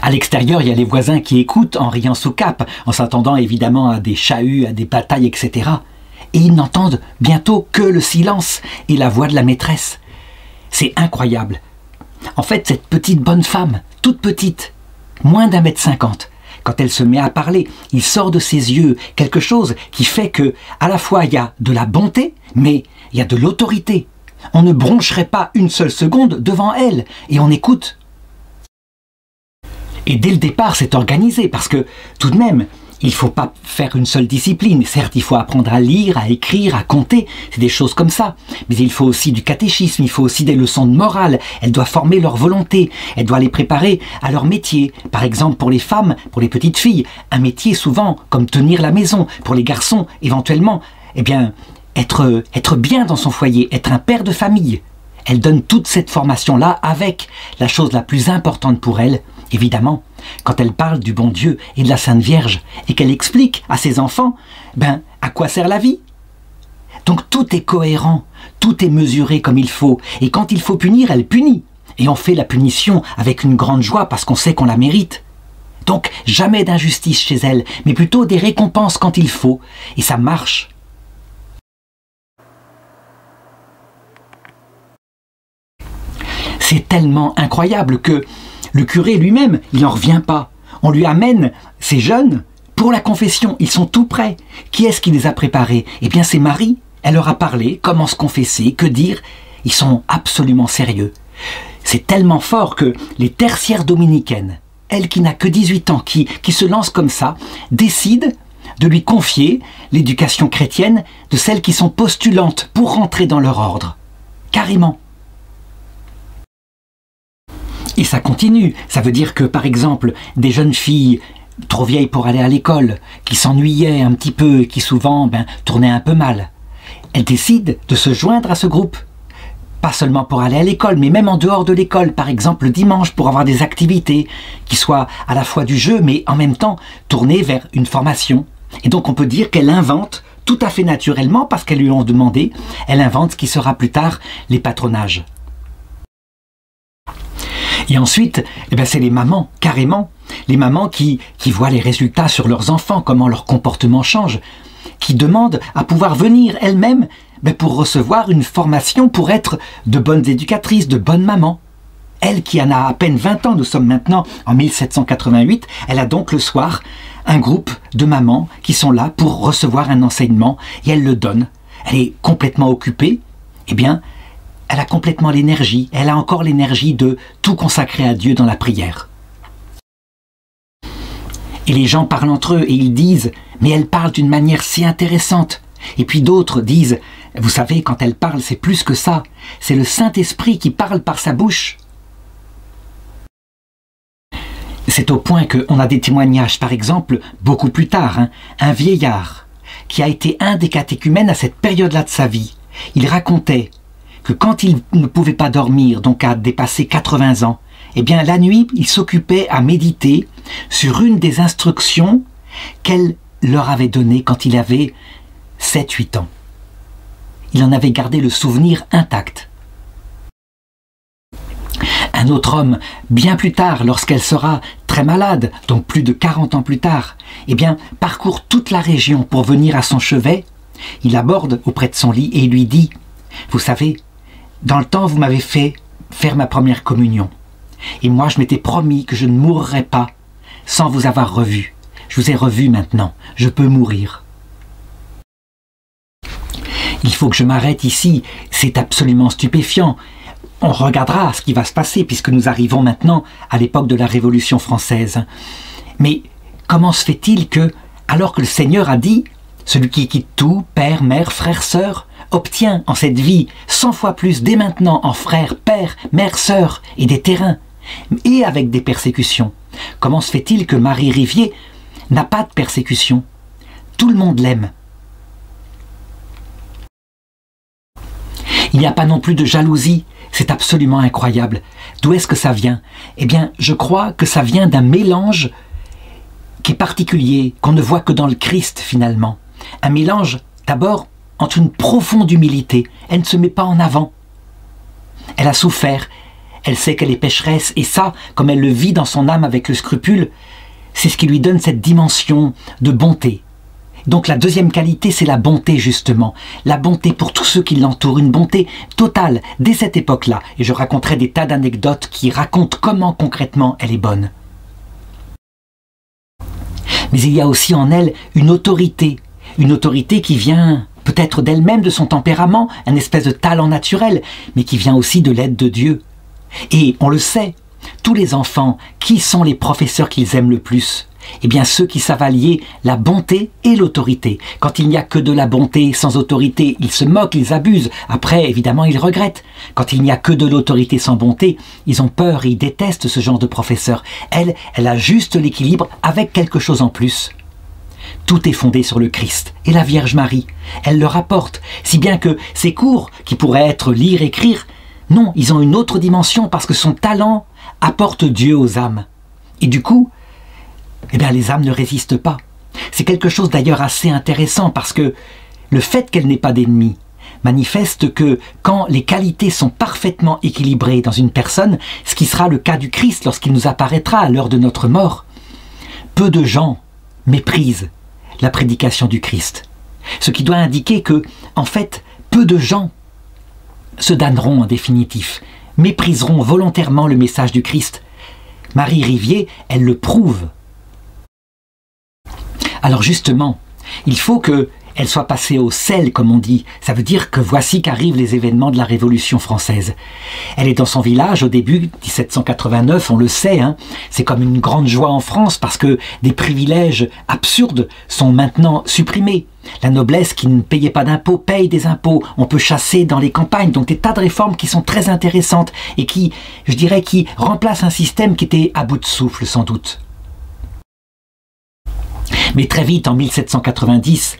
Speaker 1: À l'extérieur, il y a les voisins qui écoutent en riant sous cape, en s'attendant évidemment à des chahuts, à des batailles, etc. Et ils n'entendent bientôt que le silence et la voix de la maîtresse. C'est incroyable. En fait, cette petite bonne femme, toute petite, moins d'1,50 m, quand elle se met à parler, il sort de ses yeux quelque chose qui fait que, à la fois, il y a de la bonté, mais il y a de l'autorité. On ne broncherait pas une seule seconde devant elle, et on écoute. Et dès le départ, c'est organisé, parce que, tout de même, il ne faut pas faire une seule discipline. Certes, il faut apprendre à lire, à écrire, à compter, c'est des choses comme ça. Mais il faut aussi du catéchisme, il faut aussi des leçons de morale. Elle doit former leur volonté, elle doit les préparer à leur métier. Par exemple, pour les femmes, pour les petites filles, un métier souvent comme tenir la maison. Pour les garçons, éventuellement, être bien dans son foyer, être un père de famille. Elle donne toute cette formation-là avec la chose la plus importante pour elle, évidemment, quand elle parle du bon Dieu et de la Sainte Vierge, et qu'elle explique à ses enfants, à quoi sert la vie? Donc tout est cohérent, tout est mesuré comme il faut, et quand il faut punir, elle punit. Et on fait la punition avec une grande joie parce qu'on sait qu'on la mérite. Donc jamais d'injustice chez elle, mais plutôt des récompenses quand il faut, et ça marche. C'est tellement incroyable que le curé lui-même, il n'en revient pas. On lui amène ces jeunes pour la confession, ils sont tout prêts. Qui est-ce qui les a préparés? Eh bien c'est Marie, elle leur a parlé, comment se confesser, que dire. Ils sont absolument sérieux. C'est tellement fort que les tertiaires dominicaines, elle qui n'a que 18 ans, qui se lance comme ça, décident de lui confier l'éducation chrétienne de celles qui sont postulantes pour rentrer dans leur ordre. Carrément. Et ça continue, ça veut dire que par exemple des jeunes filles trop vieilles pour aller à l'école, qui s'ennuyaient un petit peu et qui souvent tournaient un peu mal, elles décident de se joindre à ce groupe. Pas seulement pour aller à l'école, mais même en dehors de l'école, par exemple le dimanche pour avoir des activités qui soient à la fois du jeu mais en même temps tournées vers une formation. Et donc on peut dire qu'elle invente tout à fait naturellement, parce qu'elles lui ont demandé, elle invente ce qui sera plus tard les patronages. Et ensuite, c'est les mamans, carrément, les mamans qui voient les résultats sur leurs enfants, comment leur comportement change, qui demandent à pouvoir venir elles-mêmes pour recevoir une formation pour être de bonnes éducatrices, de bonnes mamans. Elle qui en a à peine 20 ans, nous sommes maintenant en 1788, elle a donc le soir un groupe de mamans qui sont là pour recevoir un enseignement et elle le donne. Elle est complètement occupée, elle a complètement l'énergie, elle a encore l'énergie de tout consacrer à Dieu dans la prière. Et les gens parlent entre eux et ils disent « mais elle parle d'une manière si intéressante ». Et puis d'autres disent « vous savez, quand elle parle, c'est plus que ça, c'est le Saint-Esprit qui parle par sa bouche ». C'est au point qu'on a des témoignages, par exemple, beaucoup plus tard, un vieillard qui a été un des catéchumènes à cette période-là de sa vie. Il racontait que quand il ne pouvait pas dormir, donc à dépasser 80 ans, eh bien la nuit, il s'occupait à méditer sur une des instructions qu'elle leur avait données quand il avait 7-8 ans. Il en avait gardé le souvenir intact. Un autre homme, bien plus tard, lorsqu'elle sera très malade, donc plus de 40 ans plus tard, eh bien, parcourt toute la région pour venir à son chevet. Il l'aborde auprès de son lit et il lui dit « Vous savez, dans le temps, vous m'avez fait faire ma première communion. Et moi, je m'étais promis que je ne mourrais pas sans vous avoir revu. Je vous ai revu maintenant, je peux mourir. Il faut que je m'arrête ici, c'est absolument stupéfiant. On regardera ce qui va se passer puisque nous arrivons maintenant à l'époque de la Révolution française. Mais comment se fait-il que, alors que le Seigneur a dit « Celui qui quitte tout, père, mère, frère, sœur, obtient en cette vie 100 fois plus dès maintenant en frère, père, mère, sœur et des terrains, et avec des persécutions. Comment se fait-il que Marie Rivier n'a pas de persécution? Tout le monde l'aime. Il n'y a pas non plus de jalousie. C'est absolument incroyable. D'où est-ce que ça vient? Eh bien, je crois que ça vient d'un mélange qui est particulier, qu'on ne voit que dans le Christ finalement. Un mélange, d'abord, entre une profonde humilité. Elle ne se met pas en avant. Elle a souffert. Elle sait qu'elle est pécheresse. Et ça, comme elle le vit dans son âme avec le scrupule, c'est ce qui lui donne cette dimension de bonté. Donc la deuxième qualité, c'est la bonté justement. La bonté pour tous ceux qui l'entourent, une bonté totale dès cette époque-là. Et je raconterai des tas d'anecdotes qui racontent comment concrètement elle est bonne. Mais il y a aussi en elle une autorité qui vient peut-être d'elle-même, de son tempérament, un espèce de talent naturel, mais qui vient aussi de l'aide de Dieu. Et on le sait, tous les enfants, qui sont les professeurs qu'ils aiment le plus ? Eh bien ceux qui savent allier la bonté et l'autorité. Quand il n'y a que de la bonté sans autorité, ils se moquent, ils abusent. Après, évidemment, ils regrettent. Quand il n'y a que de l'autorité sans bonté, ils ont peur et ils détestent ce genre de professeur. Elle a juste l'équilibre avec quelque chose en plus. Tout est fondé sur le Christ et la Vierge Marie. Elle le rapporte, si bien que ces cours, qui pourraient être lire, écrire, non, ils ont une autre dimension parce que son talent apporte Dieu aux âmes. Et du coup, eh bien, les âmes ne résistent pas. C'est quelque chose d'ailleurs assez intéressant parce que le fait qu'elle n'ait pas d'ennemis manifeste que quand les qualités sont parfaitement équilibrées dans une personne, ce qui sera le cas du Christ lorsqu'il nous apparaîtra à l'heure de notre mort, peu de gens méprisent la prédication du Christ. Ce qui doit indiquer que, en fait, peu de gens se damneront en définitif, mépriseront volontairement le message du Christ. Marie Rivier, elle le prouve. Alors justement, il faut qu'elle soit passée au sel, comme on dit. Ça veut dire que voici qu'arrivent les événements de la Révolution française. Elle est dans son village au début, 1789, on le sait. C'est comme une grande joie en France parce que des privilèges absurdes sont maintenant supprimés. La noblesse qui ne payait pas d'impôts paye des impôts. On peut chasser dans les campagnes. Donc des tas de réformes qui sont très intéressantes et qui, je dirais, qui remplacent un système qui était à bout de souffle sans doute. Mais très vite, en 1790,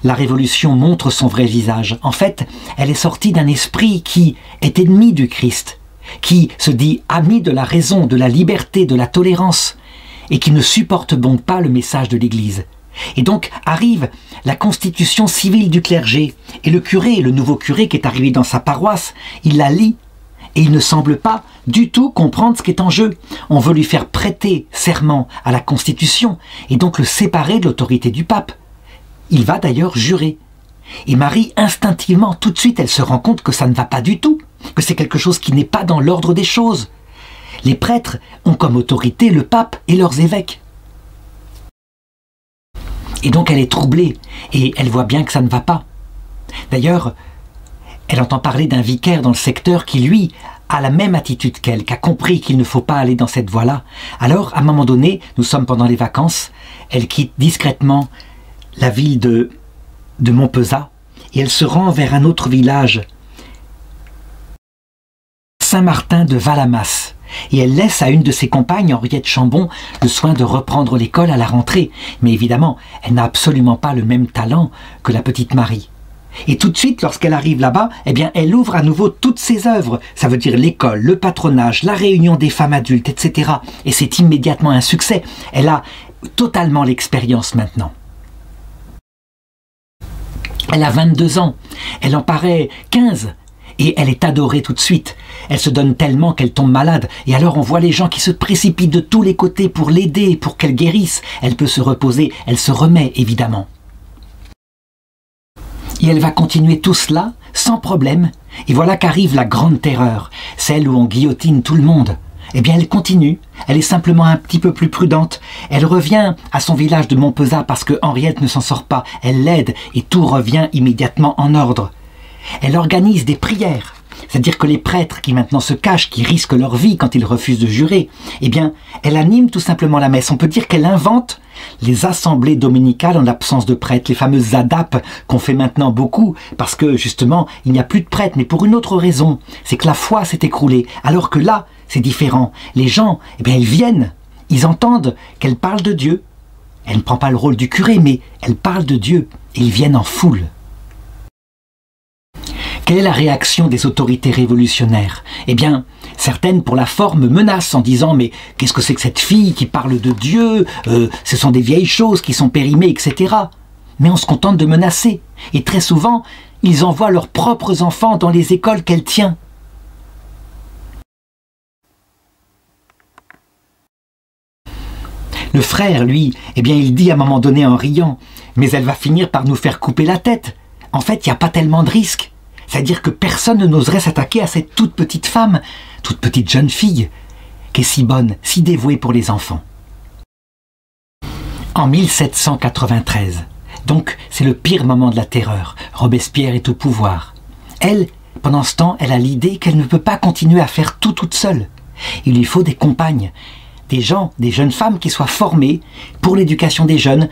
Speaker 1: la Révolution montre son vrai visage. En fait, elle est sortie d'un esprit qui est ennemi du Christ, qui se dit ami de la raison, de la liberté, de la tolérance, et qui ne supporte donc pas le message de l'Église. Et donc arrive la constitution civile du clergé, et le curé, le nouveau curé qui est arrivé dans sa paroisse, il la lit, et il ne semble pas du tout comprendre ce qui est en jeu. On veut lui faire prêter serment à la Constitution et donc le séparer de l'autorité du pape. Il va d'ailleurs jurer. Et Marie, instinctivement, tout de suite, elle se rend compte que ça ne va pas du tout, que c'est quelque chose qui n'est pas dans l'ordre des choses. Les prêtres ont comme autorité le pape et leurs évêques. Et donc elle est troublée et elle voit bien que ça ne va pas. D'ailleurs, Elle entend parler d'un vicaire dans le secteur qui, lui, a la même attitude qu'elle, qui a compris qu'il ne faut pas aller dans cette voie-là. Alors, à un moment donné, nous sommes pendant les vacances, elle quitte discrètement la ville de Montpezat et elle se rend vers un autre village, Saint-Martin de Valamas. Et elle laisse à une de ses compagnes, Henriette Chambon, le soin de reprendre l'école à la rentrée. Mais évidemment, elle n'a absolument pas le même talent que la petite Marie. Et tout de suite, lorsqu'elle arrive là-bas, eh bien, elle ouvre à nouveau toutes ses œuvres. Ça veut dire l'école, le patronage, la réunion des femmes adultes, etc. Et c'est immédiatement un succès. Elle a totalement l'expérience maintenant. Elle a 22 ans. Elle en paraît 15. Et elle est adorée tout de suite. Elle se donne tellement qu'elle tombe malade. Et alors on voit les gens qui se précipitent de tous les côtés pour l'aider, pour qu'elle guérisse. Elle peut se reposer, elle se remet évidemment. Et elle va continuer tout cela sans problème. Et voilà qu'arrive la grande terreur, celle où on guillotine tout le monde. Eh bien elle continue, elle est simplement un petit peu plus prudente. Elle revient à son village de Montpezat parce que Henriette ne s'en sort pas. Elle l'aide et tout revient immédiatement en ordre. Elle organise des prières, c'est-à-dire que les prêtres qui maintenant se cachent, qui risquent leur vie quand ils refusent de jurer, eh bien, elle anime tout simplement la messe. On peut dire qu'elle invente les assemblées dominicales en l'absence de prêtres, les fameuses ADAP qu'on fait maintenant beaucoup, parce que justement, il n'y a plus de prêtres, mais pour une autre raison, c'est que la foi s'est écroulée, alors que là, c'est différent. Les gens, eh bien, ils viennent, ils entendent qu'elle parle de Dieu. Elle ne prend pas le rôle du curé, mais elle parle de Dieu, et ils viennent en foule. Quelle est la réaction des autorités révolutionnaires? Eh bien, certaines, pour la forme, menacent en disant « Mais qu'est-ce que c'est que cette fille qui parle de Dieu? Ce sont des vieilles choses qui sont périmées, etc. » Mais on se contente de menacer. Et très souvent, ils envoient leurs propres enfants dans les écoles qu'elle tient. Le frère, lui, eh bien, il dit à un moment donné en riant « Mais elle va finir par nous faire couper la tête. En fait, il n'y a pas tellement de risques. » C'est-à-dire que personne n'oserait s'attaquer à cette toute petite femme, toute petite jeune fille, qui est si bonne, si dévouée pour les enfants. En 1793, donc c'est le pire moment de la terreur, Robespierre est au pouvoir. Elle, pendant ce temps, elle a l'idée qu'elle ne peut pas continuer à faire tout toute seule. Il lui faut des compagnes, des gens, des jeunes femmes qui soient formées pour l'éducation des jeunes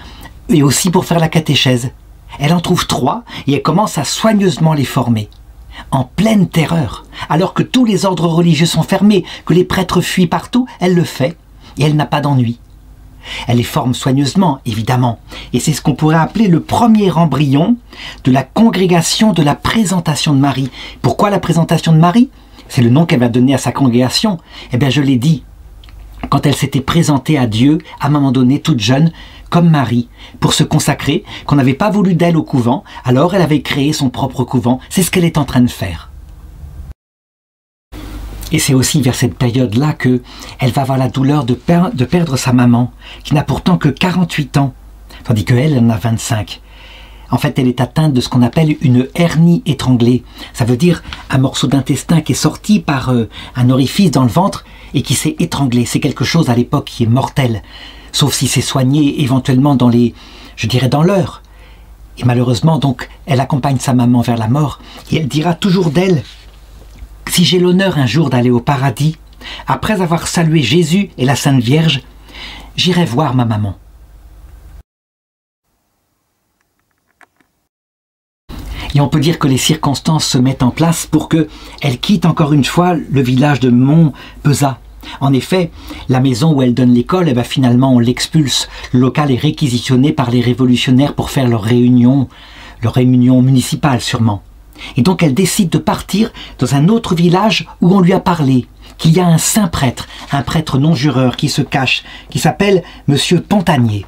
Speaker 1: et aussi pour faire la catéchèse. Elle en trouve 3 et elle commence à soigneusement les former. En pleine terreur, alors que tous les ordres religieux sont fermés, que les prêtres fuient partout, elle le fait et elle n'a pas d'ennui. Elle les forme soigneusement, évidemment, et c'est ce qu'on pourrait appeler le premier embryon de la congrégation de la présentation de Marie. Pourquoi la présentation de Marie? C'est le nom qu'elle va donner à sa congrégation. Eh bien, je l'ai dit, quand elle s'était présentée à Dieu, à un moment donné, toute jeune, comme Marie, pour se consacrer, qu'on n'avait pas voulu d'elle au couvent, alors elle avait créé son propre couvent. C'est ce qu'elle est en train de faire. Et c'est aussi vers cette période-là qu'elle va avoir la douleur de perdre sa maman, qui n'a pourtant que 48 ans, tandis qu'elle en a 25. En fait, elle est atteinte de ce qu'on appelle une hernie étranglée. Ça veut dire un morceau d'intestin qui est sorti par un orifice dans le ventre et qui s'est étranglé. C'est quelque chose à l'époque qui est mortel. Sauf si c'est soigné éventuellement dans l'heure. Et malheureusement, donc, elle accompagne sa maman vers la mort et elle dira toujours d'elle « Si j'ai l'honneur un jour d'aller au paradis, après avoir salué Jésus et la Sainte Vierge, j'irai voir ma maman. » Et on peut dire que les circonstances se mettent en place pour qu'elle quitte encore une fois le village de Montpezat. En effet, la maison où elle donne l'école, finalement on l'expulse. Le local est réquisitionné par les révolutionnaires pour faire leur réunion municipale sûrement. Et donc elle décide de partir dans un autre village où on lui a parlé qu'il y a un saint prêtre, un prêtre non-jureur qui se cache, qui s'appelle Monsieur Pontanier.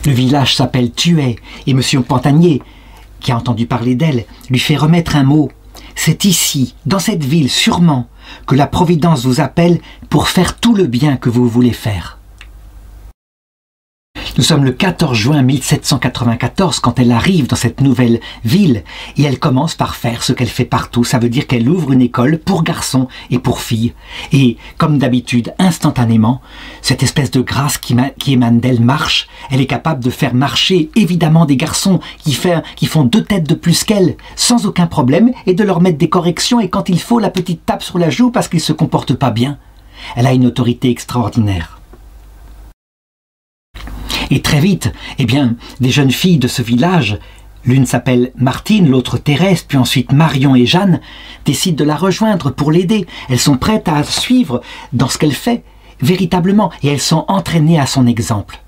Speaker 1: Le village s'appelle Thuey et Monsieur Pontanier, qui a entendu parler d'elle, lui fait remettre un mot. C'est ici, dans cette ville sûrement, que la Providence vous appelle pour faire tout le bien que vous voulez faire. Nous sommes le 14 juin 1794 quand elle arrive dans cette nouvelle ville et elle commence par faire ce qu'elle fait partout. Ça veut dire qu'elle ouvre une école pour garçons et pour filles. Et comme d'habitude, instantanément, cette espèce de grâce qui émane d'elle marche. Elle est capable de faire marcher évidemment des garçons qui font 2 têtes de plus qu'elle sans aucun problème et de leur mettre des corrections et quand il faut la petite tape sur la joue parce qu'ils ne se comportent pas bien. Elle a une autorité extraordinaire. Et très vite, eh bien, des jeunes filles de ce village, l'une s'appelle Martine, l'autre Thérèse, puis ensuite Marion et Jeanne, décident de la rejoindre pour l'aider. Elles sont prêtes à suivre dans ce qu'elle fait, véritablement, et elles sont entraînées à son exemple.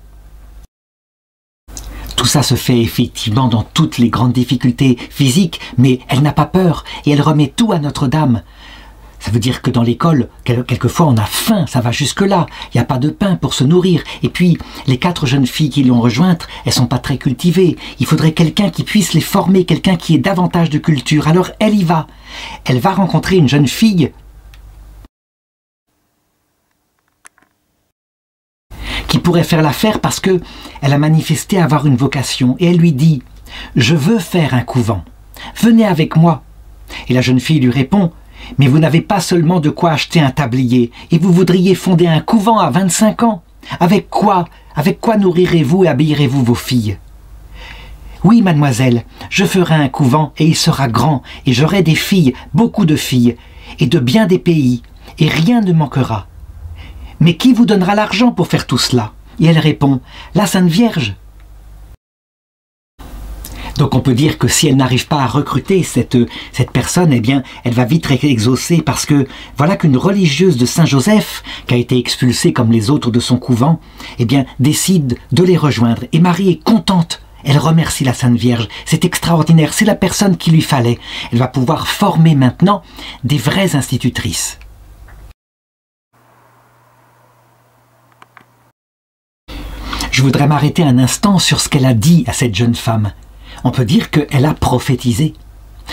Speaker 1: Tout ça se fait effectivement dans toutes les grandes difficultés physiques, mais elle n'a pas peur, et elle remet tout à Notre-Dame. Ça veut dire que dans l'école, quelquefois on a faim, ça va jusque-là. Il n'y a pas de pain pour se nourrir. Et puis, les 4 jeunes filles qui l'ont rejointe, elles sont pas très cultivées. Il faudrait quelqu'un qui puisse les former, quelqu'un qui ait davantage de culture. Alors elle y va. Elle va rencontrer une jeune fille qui pourrait faire l'affaire parce que elle a manifesté avoir une vocation. Et elle lui dit « Je veux faire un couvent. Venez avec moi. » Et la jeune fille lui répond « Mais vous n'avez pas seulement de quoi acheter un tablier, et vous voudriez fonder un couvent à 25 ans. Avec quoi nourrirez-vous et habillerez-vous vos filles? Oui, mademoiselle, je ferai un couvent, et il sera grand, et j'aurai des filles, beaucoup de filles, et de bien des pays, et rien ne manquera. Mais qui vous donnera l'argent pour faire tout cela? Et elle répond, la Sainte Vierge. Donc on peut dire que si elle n'arrive pas à recruter cette personne, eh bien, elle va vite être exaucée parce que voilà qu'une religieuse de Saint-Joseph, qui a été expulsée comme les autres de son couvent, eh bien, décide de les rejoindre. Et Marie est contente. Elle remercie la Sainte Vierge. C'est extraordinaire. C'est la personne qu'il lui fallait. Elle va pouvoir former maintenant des vraies institutrices. Je voudrais m'arrêter un instant sur ce qu'elle a dit à cette jeune femme. On peut dire qu'elle a prophétisé.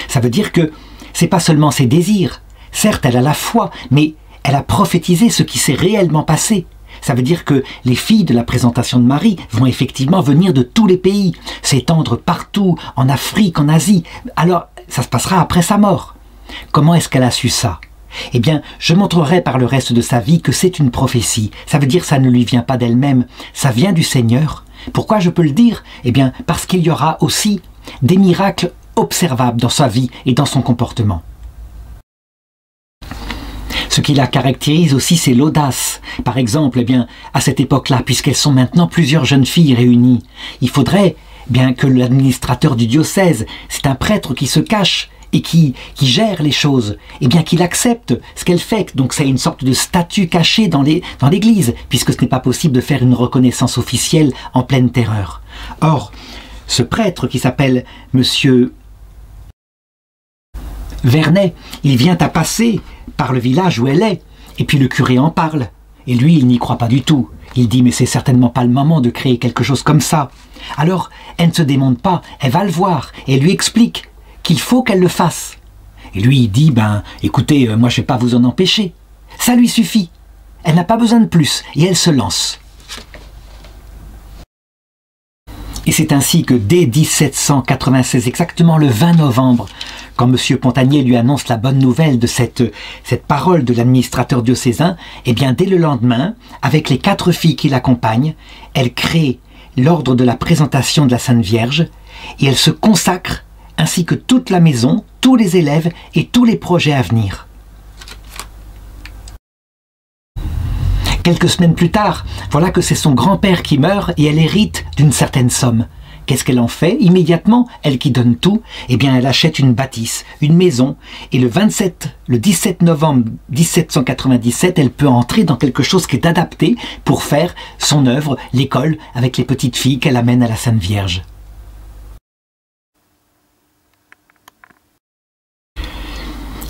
Speaker 1: Ça veut dire que c'est pas seulement ses désirs. Certes, elle a la foi, mais elle a prophétisé ce qui s'est réellement passé. Ça veut dire que les filles de la présentation de Marie vont effectivement venir de tous les pays, s'étendre partout, en Afrique, en Asie. Alors, ça se passera après sa mort. Comment est-ce qu'elle a su ça? Eh bien, je montrerai par le reste de sa vie que c'est une prophétie. Ça veut dire que ça ne lui vient pas d'elle-même, ça vient du Seigneur. Pourquoi je peux le dire? Eh bien, parce qu'il y aura aussi des miracles observables dans sa vie et dans son comportement. Ce qui la caractérise aussi, c'est l'audace. Par exemple, eh bien, à cette époque-là, puisqu'elles sont maintenant plusieurs jeunes filles réunies, il faudrait bien que l'administrateur du diocèse, c'est un prêtre qui se cache et qui gère les choses, eh bien qu'il accepte ce qu'elle fait. Donc c'est une sorte de statut caché dans l'église, puisque ce n'est pas possible de faire une reconnaissance officielle en pleine terreur. Or, ce prêtre qui s'appelle Monsieur Vernet, il vient à passer par le village où elle est, et puis le curé en parle. Et lui, il n'y croit pas du tout. Il dit, mais c'est certainement pas le moment de créer quelque chose comme ça. Alors, elle ne se démonte pas, elle va le voir, et elle lui explique qu'il faut qu'elle le fasse. Et lui, il dit, ben, écoutez, moi je ne vais pas vous en empêcher. Ça lui suffit. Elle n'a pas besoin de plus, et elle se lance. Et c'est ainsi que dès 1796, exactement le 20 novembre, quand M. Pontagnier lui annonce la bonne nouvelle de cette parole de l'administrateur diocésain, eh bien dès le lendemain, avec les 4 filles qui l'accompagnent, elle crée l'ordre de la présentation de la Sainte Vierge, et elle se consacre ainsi que toute la maison, tous les élèves et tous les projets à venir. Quelques semaines plus tard, voilà que c'est son grand-père qui meurt et elle hérite d'une certaine somme. Qu'est-ce qu'elle en fait? Immédiatement, elle qui donne tout, eh bien elle achète une bâtisse, une maison, et le 17 novembre 1797, elle peut entrer dans quelque chose qui est adapté pour faire son œuvre, l'école, avec les petites filles qu'elle amène à la Sainte Vierge.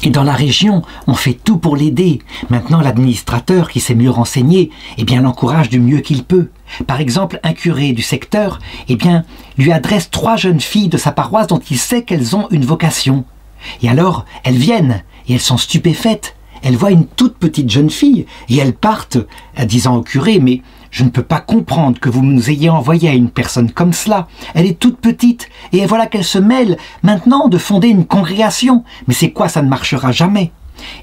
Speaker 1: Et dans la région, on fait tout pour l'aider. Maintenant, l'administrateur, qui s'est mieux renseigné, eh bien, l'encourage du mieux qu'il peut. Par exemple, un curé du secteur, eh bien, lui adresse 3 jeunes filles de sa paroisse dont il sait qu'elles ont une vocation. Et alors, elles viennent, et elles sont stupéfaites. Elles voient une toute petite jeune fille, et elles partent, disant au curé, mais je ne peux pas comprendre que vous nous ayez envoyé à une personne comme cela. Elle est toute petite, et voilà qu'elle se mêle maintenant de fonder une congrégation. Mais c'est quoi, ça ne marchera jamais.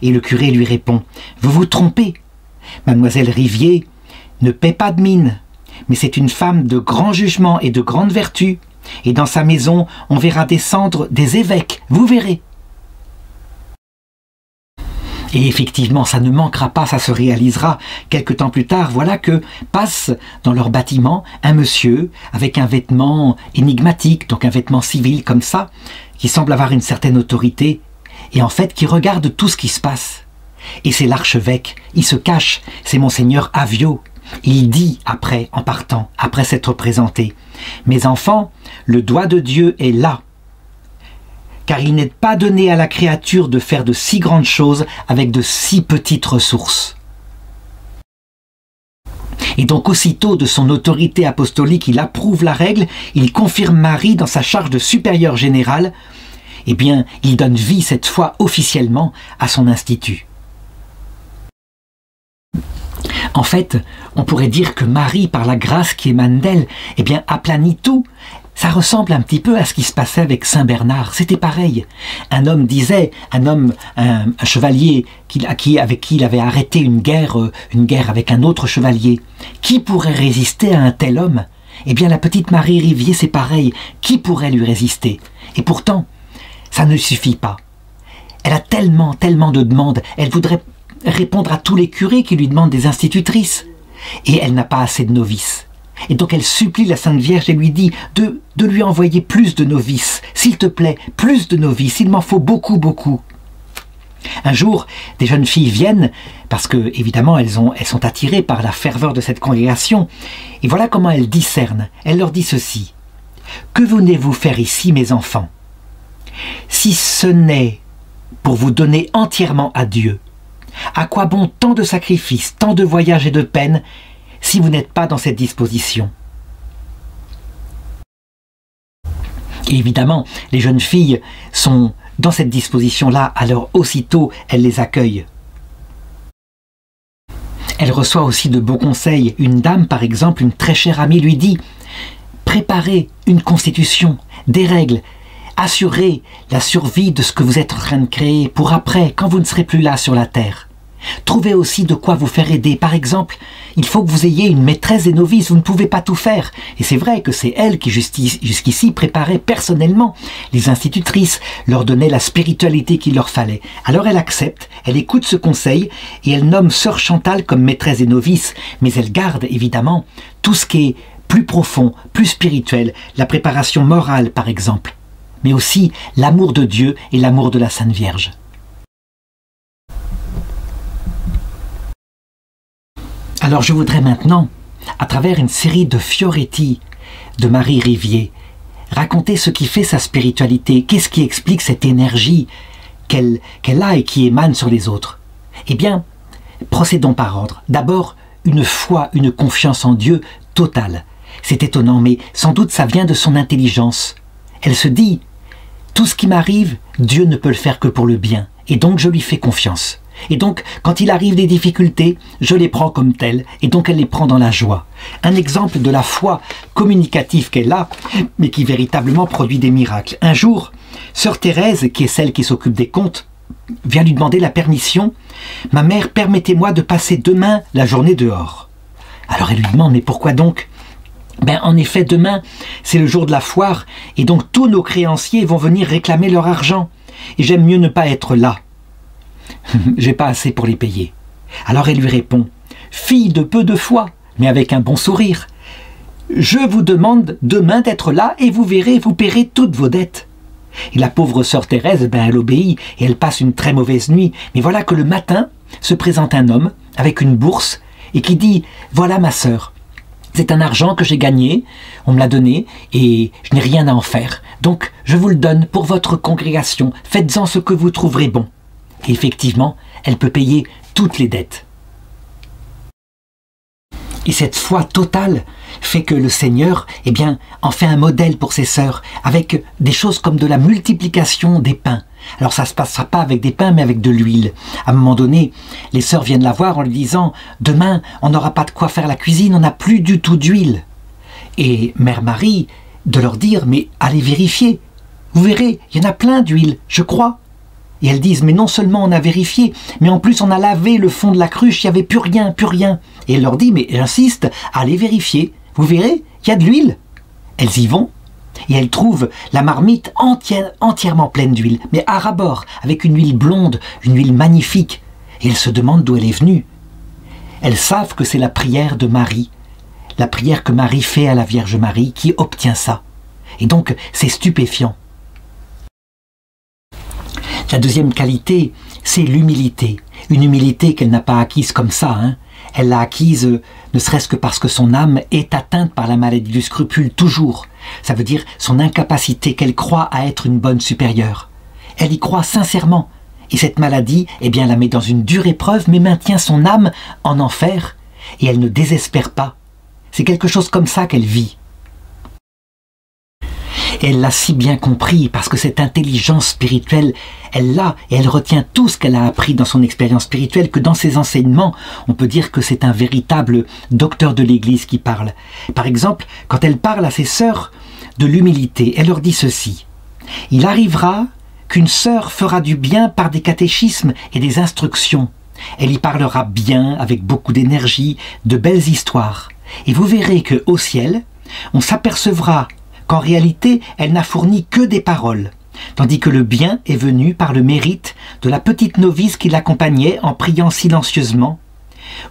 Speaker 1: Et le curé lui répond, vous vous trompez. Mademoiselle Rivier ne paie pas de mine, mais c'est une femme de grand jugement et de grande vertu. Et dans sa maison, on verra descendre des évêques, vous verrez. Et effectivement, ça ne manquera pas, ça se réalisera. Quelque temps plus tard, voilà que passe dans leur bâtiment un monsieur avec un vêtement énigmatique, donc un vêtement civil comme ça, qui semble avoir une certaine autorité, et en fait qui regarde tout ce qui se passe. Et c'est l'archevêque, il se cache, c'est monseigneur Aviot. Il dit après, en partant, après s'être présenté, « Mes enfants, le doigt de Dieu est là. Car il n'est pas donné à la créature de faire de si grandes choses avec de si petites ressources. » Et donc aussitôt de son autorité apostolique, il approuve la règle, il confirme Marie dans sa charge de supérieur général, eh bien, il donne vie cette fois officiellement à son institut. En fait, on pourrait dire que Marie, par la grâce qui émane d'elle, eh bien, aplanit tout. Ça ressemble un petit peu à ce qui se passait avec Saint Bernard. C'était pareil. Un homme disait, un chevalier avec qui il avait arrêté une guerre avec un autre chevalier. Qui pourrait résister à un tel homme? Eh bien, la petite Marie Rivier, c'est pareil. Qui pourrait lui résister? Et pourtant, ça ne suffit pas. Elle a tellement de demandes. Elle voudrait répondre à tous les curés qui lui demandent des institutrices. Et elle n'a pas assez de novices. Et donc elle supplie la Sainte Vierge et lui dit de lui envoyer plus de novices. S'il te plaît, plus de novices, il m'en faut beaucoup, beaucoup. Un jour, des jeunes filles viennent, parce que, évidemment, elles sont attirées par la ferveur de cette congrégation. Et voilà comment elles discernent. Elle leur dit ceci. « Que venez-vous faire ici, mes enfants? Si ce n'est pour vous donner entièrement à Dieu, à quoi bon tant de sacrifices, tant de voyages et de peines, si vous n'êtes pas dans cette disposition? » Et évidemment, les jeunes filles sont dans cette disposition-là, alors aussitôt, elles les accueillent. Elle reçoit aussi de beaux conseils. Une dame, par exemple, une très chère amie, lui dit « Préparez une constitution, des règles, assurez la survie de ce que vous êtes en train de créer pour après, quand vous ne serez plus là sur la terre. Trouvez aussi de quoi vous faire aider. Par exemple, il faut que vous ayez une maîtresse des novices, vous ne pouvez pas tout faire. Et c'est vrai que c'est elle qui jusqu'ici préparait personnellement les institutrices, leur donnait la spiritualité qu'il leur fallait. Alors elle accepte, elle écoute ce conseil et elle nomme sœur Chantal comme maîtresse des novices, mais elle garde évidemment tout ce qui est plus profond, plus spirituel, la préparation morale par exemple, mais aussi l'amour de Dieu et l'amour de la Sainte Vierge. Alors je voudrais maintenant, à travers une série de fioretti de Marie Rivier, raconter ce qui fait sa spiritualité, qu'est-ce qui explique cette énergie qu'elle a et qui émane sur les autres. Eh bien, procédons par ordre. D'abord, une foi, une confiance en Dieu totale. C'est étonnant, mais sans doute ça vient de son intelligence. Elle se dit, tout ce qui m'arrive, Dieu ne peut le faire que pour le bien, et donc je lui fais confiance. Et donc, quand il arrive des difficultés, je les prends comme telles, et donc elle les prend dans la joie. Un exemple de la foi communicative qu'elle a, mais qui véritablement produit des miracles. Un jour, sœur Thérèse, qui est celle qui s'occupe des comptes, vient lui demander la permission. « Ma mère, permettez-moi de passer demain la journée dehors. » Alors elle lui demande « Mais pourquoi donc ?» Ben, en effet, demain, c'est le jour de la foire, et donc tous nos créanciers vont venir réclamer leur argent. Et j'aime mieux ne pas être là. J'ai pas assez pour les payer. Alors elle lui répond, fille de peu de foi, mais avec un bon sourire. Je vous demande demain d'être là et vous verrez, vous paierez toutes vos dettes. Et la pauvre sœur Thérèse, ben elle obéit et elle passe une très mauvaise nuit. Mais voilà que le matin se présente un homme avec une bourse et qui dit, voilà ma sœur, c'est un argent que j'ai gagné, on me l'a donné et je n'ai rien à en faire. Donc je vous le donne pour votre congrégation, faites-en ce que vous trouverez bon. Et effectivement, elle peut payer toutes les dettes. Et cette foi totale fait que le Seigneur, en fait un modèle pour ses sœurs, avec des choses comme de la multiplication des pains. Alors ça ne se passera pas avec des pains, mais avec de l'huile. À un moment donné, les sœurs viennent la voir en lui disant « Demain, on n'aura pas de quoi faire la cuisine, on n'a plus du tout d'huile. » Et Mère Marie, de leur dire « Mais allez vérifier. Vous verrez, il y en a plein d'huile, je crois. » Et elles disent « Mais non seulement on a vérifié, mais en plus on a lavé le fond de la cruche, il n'y avait plus rien, plus rien. » Et elle leur dit « Mais j'insiste, allez vérifier. Vous verrez, il y a de l'huile. » Elles y vont. Et elles trouvent la marmite entièrement pleine d'huile, mais à ras-bord, avec une huile blonde, une huile magnifique. Et elles se demandent d'où elle est venue. Elles savent que c'est la prière de Marie, la prière que Marie fait à la Vierge Marie, qui obtient ça. Et donc, c'est stupéfiant. La deuxième qualité, c'est l'humilité. Une humilité qu'elle n'a pas acquise comme ça, hein. Elle l'a acquise ne serait-ce que parce que son âme est atteinte par la maladie du scrupule toujours. Ça veut dire son incapacité qu'elle croit à être une bonne supérieure. Elle y croit sincèrement. Et cette maladie, eh bien, la met dans une dure épreuve, mais maintient son âme en enfer. Et elle ne désespère pas. C'est quelque chose comme ça qu'elle vit. Et elle l'a si bien compris, parce que cette intelligence spirituelle, elle l'a, et elle retient tout ce qu'elle a appris dans son expérience spirituelle, que dans ses enseignements, on peut dire que c'est un véritable docteur de l'Église qui parle. Par exemple, quand elle parle à ses sœurs de l'humilité, elle leur dit ceci. « Il arrivera qu'une sœur fera du bien par des catéchismes et des instructions. Elle y parlera bien, avec beaucoup d'énergie, de belles histoires. Et vous verrez qu'au ciel, on s'apercevra qu'en réalité, elle n'a fourni que des paroles, tandis que le bien est venu par le mérite de la petite novice qui l'accompagnait en priant silencieusement,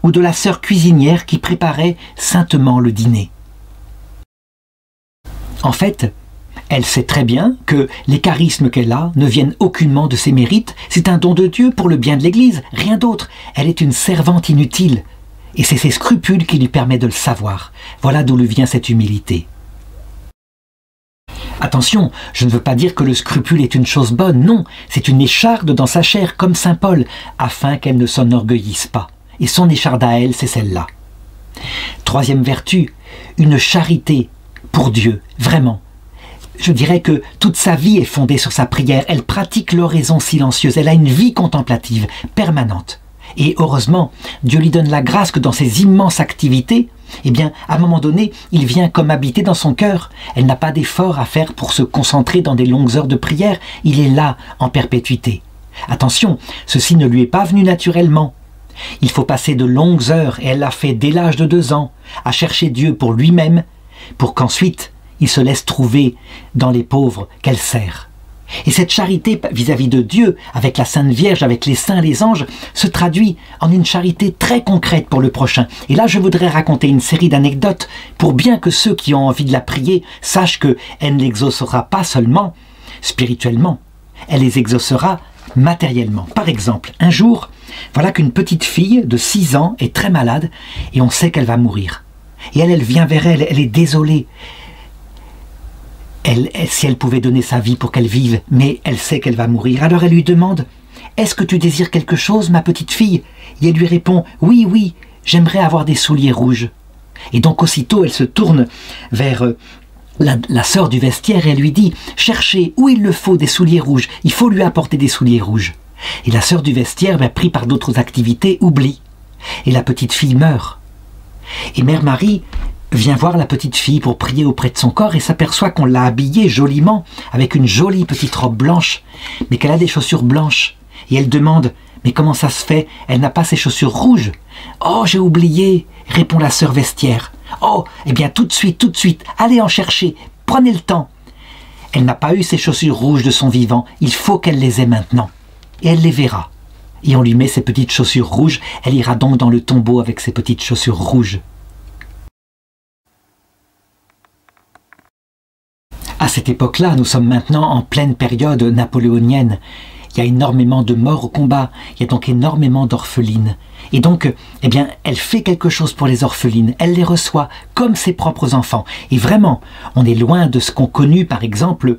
Speaker 1: ou de la sœur cuisinière qui préparait saintement le dîner. » En fait, elle sait très bien que les charismes qu'elle a ne viennent aucunement de ses mérites, c'est un don de Dieu pour le bien de l'Église, rien d'autre. Elle est une servante inutile, et c'est ses scrupules qui lui permettent de le savoir. Voilà d'où lui vient cette humilité. Attention, je ne veux pas dire que le scrupule est une chose bonne, non, c'est une écharde dans sa chair comme saint Paul, afin qu'elle ne s'enorgueillisse pas. Et son écharde à elle, c'est celle-là. Troisième vertu, une charité pour Dieu, vraiment. Je dirais que toute sa vie est fondée sur sa prière, elle pratique l'oraison silencieuse, elle a une vie contemplative, permanente. Et heureusement, Dieu lui donne la grâce que dans ses immenses activités, eh bien, à un moment donné, il vient comme habiter dans son cœur. Elle n'a pas d'effort à faire pour se concentrer dans des longues heures de prière. Il est là, en perpétuité. Attention, ceci ne lui est pas venu naturellement. Il faut passer de longues heures, et elle l'a fait dès l'âge de 2 ans, à chercher Dieu pour lui-même, pour qu'ensuite, il se laisse trouver dans les pauvres qu'elle sert. Et cette charité vis-à-vis de Dieu, avec la Sainte Vierge, avec les saints, les anges, se traduit en une charité très concrète pour le prochain. Et là, je voudrais raconter une série d'anecdotes pour bien que ceux qui ont envie de la prier sachent qu'elle ne l'exaucera pas seulement spirituellement, elle les exaucera matériellement. Par exemple, un jour, voilà qu'une petite fille de 6 ans est très malade et on sait qu'elle va mourir. Et elle vient vers elle, elle est désolée. Si elle pouvait donner sa vie pour qu'elle vive, mais elle sait qu'elle va mourir. Alors elle lui demande « Est-ce que tu désires quelque chose, ma petite fille ?» Et elle lui répond « Oui, oui, j'aimerais avoir des souliers rouges. » Et donc aussitôt elle se tourne vers la sœur du vestiaire et elle lui dit « Cherchez où il le faut des souliers rouges, il faut lui apporter des souliers rouges. » Et la sœur du vestiaire, pris par d'autres activités, oublie. Et la petite fille meurt. Et Mère Marie vient voir la petite fille pour prier auprès de son corps et s'aperçoit qu'on l'a habillée joliment avec une jolie petite robe blanche, mais qu'elle a des chaussures blanches. Et elle demande « Mais comment ça se fait? Elle n'a pas ses chaussures rouges ?»« Oh, j'ai oublié !» répond la sœur vestiaire. « Oh, eh bien tout de suite, allez en chercher, prenez le temps. » Elle n'a pas eu ses chaussures rouges de son vivant, il faut qu'elle les ait maintenant. Et elle les verra. Et on lui met ses petites chaussures rouges, elle ira donc dans le tombeau avec ses petites chaussures rouges. À cette époque-là, nous sommes maintenant en pleine période napoléonienne. Il y a énormément de morts au combat, il y a donc énormément d'orphelines. Et donc, eh bien, elle fait quelque chose pour les orphelines, elle les reçoit comme ses propres enfants. Et vraiment, on est loin de ce qu'ont connu, par exemple,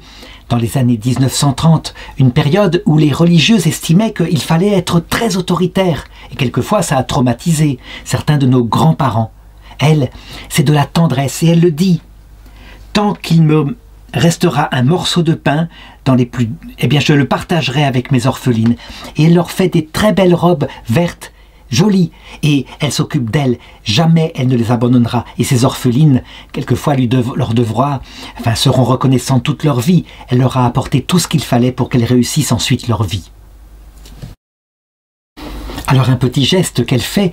Speaker 1: dans les années 1930, une période où les religieuses estimaient qu'il fallait être très autoritaire. Et quelquefois, ça a traumatisé certains de nos grands-parents. Elle, c'est de la tendresse, et elle le dit. Tant qu'il me restera un morceau de pain dans les plus... Eh bien, je le partagerai avec mes orphelines. Et elle leur fait des très belles robes vertes, jolies. Et elle s'occupe d'elles. Jamais elle ne les abandonnera. Et ces orphelines, quelquefois, seront reconnaissantes toute leur vie. Elle leur a apporté tout ce qu'il fallait pour qu'elles réussissent ensuite leur vie. Alors, un petit geste qu'elle fait...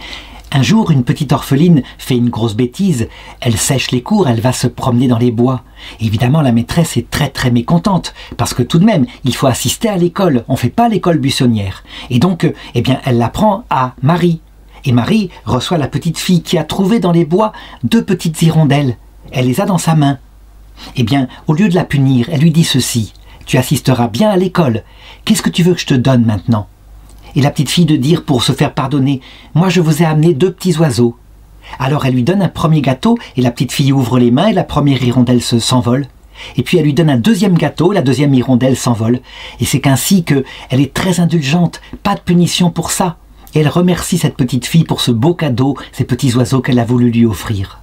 Speaker 1: Un jour, une petite orpheline fait une grosse bêtise, elle sèche les cours, elle va se promener dans les bois. Évidemment, la maîtresse est très très mécontente, parce que tout de même, il faut assister à l'école, on ne fait pas l'école buissonnière. Et donc, elle l'apprend à Marie. Et Marie reçoit la petite fille qui a trouvé dans les bois 2 petites hirondelles. Elle les a dans sa main. Eh bien, au lieu de la punir, elle lui dit ceci, « Tu assisteras bien à l'école, qu'est-ce que tu veux que je te donne maintenant ?» Et la petite fille de dire, pour se faire pardonner, « Moi, je vous ai amené 2 petits oiseaux. » Alors elle lui donne un premier gâteau, et la petite fille ouvre les mains, et la première hirondelle s'envole. Et puis elle lui donne un deuxième gâteau, la deuxième hirondelle s'envole. Et c'est qu'ainsi qu'elle est très indulgente, pas de punition pour ça. Et elle remercie cette petite fille pour ce beau cadeau, ces petits oiseaux qu'elle a voulu lui offrir.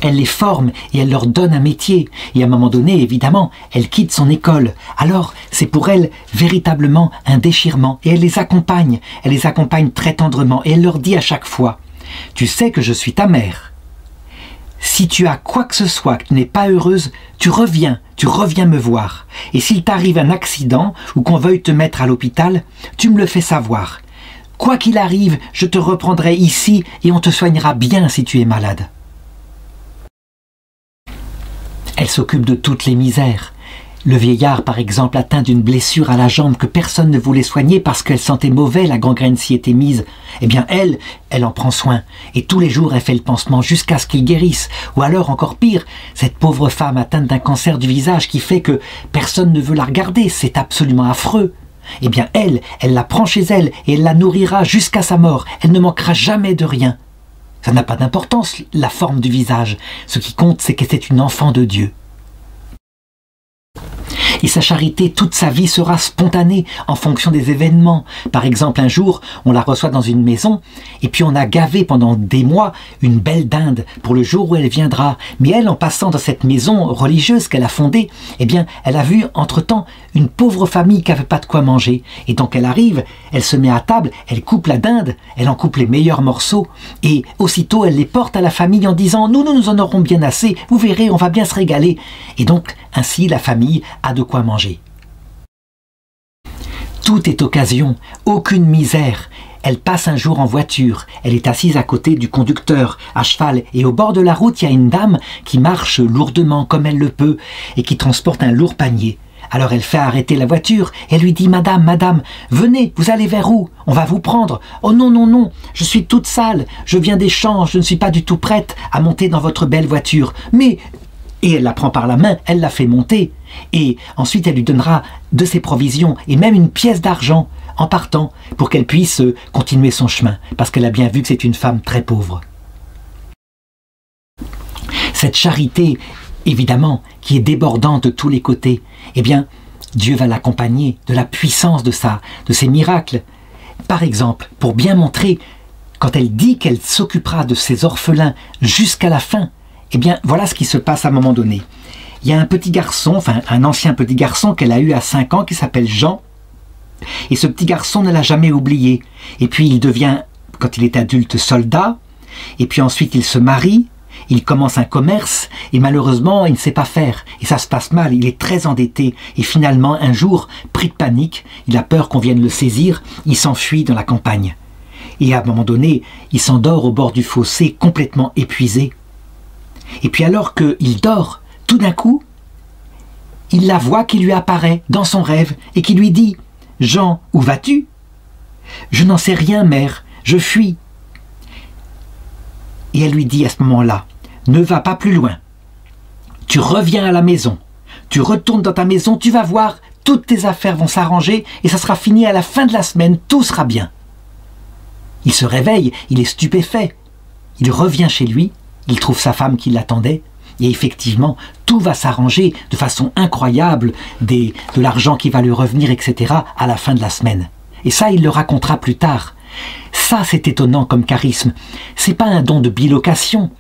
Speaker 1: Elle les forme et elle leur donne un métier. Et à un moment donné, évidemment, elle quitte son école. Alors, c'est pour elle véritablement un déchirement. Et elle les accompagne très tendrement. Et elle leur dit à chaque fois, « Tu sais que je suis ta mère. Si tu as quoi que ce soit, que tu n'es pas heureuse, tu reviens me voir. Et s'il t'arrive un accident ou qu'on veuille te mettre à l'hôpital, tu me le fais savoir. Quoi qu'il arrive, je te reprendrai ici et on te soignera bien si tu es malade. » Elle s'occupe de toutes les misères. Le vieillard, par exemple, atteint d'une blessure à la jambe que personne ne voulait soigner parce qu'elle sentait mauvais, la gangrène s'y était mise. Eh bien, elle en prend soin. Et tous les jours, elle fait le pansement jusqu'à ce qu'il guérisse. Ou alors, encore pire, cette pauvre femme atteinte d'un cancer du visage qui fait que personne ne veut la regarder. C'est absolument affreux. Eh bien, elle la prend chez elle et elle la nourrira jusqu'à sa mort. Elle ne manquera jamais de rien. Ça n'a pas d'importance, la forme du visage. Ce qui compte, c'est que c'est une enfant de Dieu. Et sa charité, toute sa vie, sera spontanée en fonction des événements. Par exemple, un jour, on la reçoit dans une maison, et puis on a gavé pendant des mois une belle dinde pour le jour où elle viendra. Mais elle, en passant dans cette maison religieuse qu'elle a fondée, eh bien, elle a vu, entre-temps, une pauvre famille qui n'avait pas de quoi manger. Et donc elle arrive, elle se met à table, elle coupe la dinde, elle en coupe les meilleurs morceaux, et aussitôt elle les porte à la famille en disant « Nous en aurons bien assez, vous verrez, on va bien se régaler. » Et donc, ainsi, la famille a de quoi manger. Tout est occasion, aucune misère. Elle passe un jour en voiture, elle est assise à côté du conducteur, à cheval, et au bord de la route, il y a une dame qui marche lourdement comme elle le peut, et qui transporte un lourd panier. Alors elle fait arrêter la voiture, et elle lui dit « Madame, venez, vous allez vers où? On va vous prendre. Oh non, je suis toute sale, je viens des champs, je ne suis pas du tout prête à monter dans votre belle voiture. Mais... » Et elle la prend par la main, elle la fait monter. Et ensuite, elle lui donnera de ses provisions et même une pièce d'argent en partant pour qu'elle puisse continuer son chemin, parce qu'elle a bien vu que c'est une femme très pauvre. Cette charité, évidemment, qui est débordante de tous les côtés, eh bien, Dieu va l'accompagner de la puissance de ses miracles. Par exemple, pour bien montrer, quand elle dit qu'elle s'occupera de ses orphelins jusqu'à la fin, eh bien, voilà ce qui se passe à un moment donné. Il y a un petit garçon, enfin un ancien petit garçon qu'elle a eu à 5 ans qui s'appelle Jean. Et ce petit garçon ne l'a jamais oublié. Et puis il devient, quand il est adulte, soldat. Et puis ensuite il se marie. Il commence un commerce. Et malheureusement, il ne sait pas faire. Et ça se passe mal. Il est très endetté. Et finalement, un jour, pris de panique, il a peur qu'on vienne le saisir. Il s'enfuit dans la campagne. Et à un moment donné, il s'endort au bord du fossé, complètement épuisé. Et puis alors qu'il dort, tout d'un coup, il la voit qui lui apparaît dans son rêve et qui lui dit « Jean, où vas-tu ?»« Je n'en sais rien, mère, je fuis. » Et elle lui dit à ce moment-là « Ne va pas plus loin. Tu reviens à la maison. Tu retournes dans ta maison, tu vas voir, toutes tes affaires vont s'arranger et ça sera fini à la fin de la semaine, tout sera bien. » Il se réveille, il est stupéfait. Il revient chez lui. Il trouve sa femme qui l'attendait, et effectivement, tout va s'arranger de façon incroyable, de l'argent qui va lui revenir, etc., à la fin de la semaine. Et ça, il le racontera plus tard. Ça, c'est étonnant comme charisme. C'est pas un don de bilocation.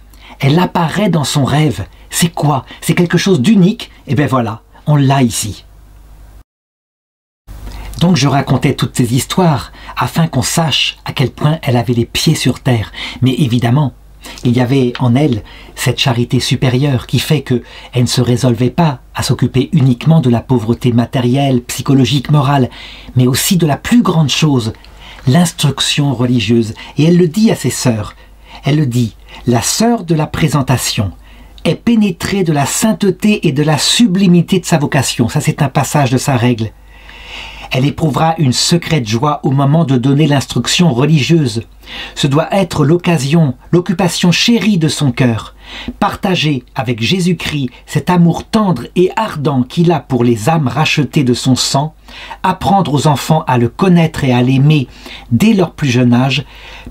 Speaker 1: Elle apparaît dans son rêve, C'est quoi? C'est quelque chose d'unique? Et bien voilà, on l'a ici. Donc je racontais toutes ces histoires afin qu'on sache à quel point elle avait les pieds sur terre. Mais évidemment, il y avait en elle cette charité supérieure qui fait qu'elle ne se résolvait pas à s'occuper uniquement de la pauvreté matérielle, psychologique, morale, mais aussi de la plus grande chose, l'instruction religieuse. Et elle le dit à ses sœurs. Elle le dit, la sœur de la présentation est pénétrée de la sainteté et de la sublimité de sa vocation. Ça, c'est un passage de sa règle. Elle éprouvera une secrète joie au moment de donner l'instruction religieuse. Ce doit être l'occasion, l'occupation chérie de son cœur. Partager avec Jésus-Christ cet amour tendre et ardent qu'il a pour les âmes rachetées de son sang, apprendre aux enfants à le connaître et à l'aimer dès leur plus jeune âge,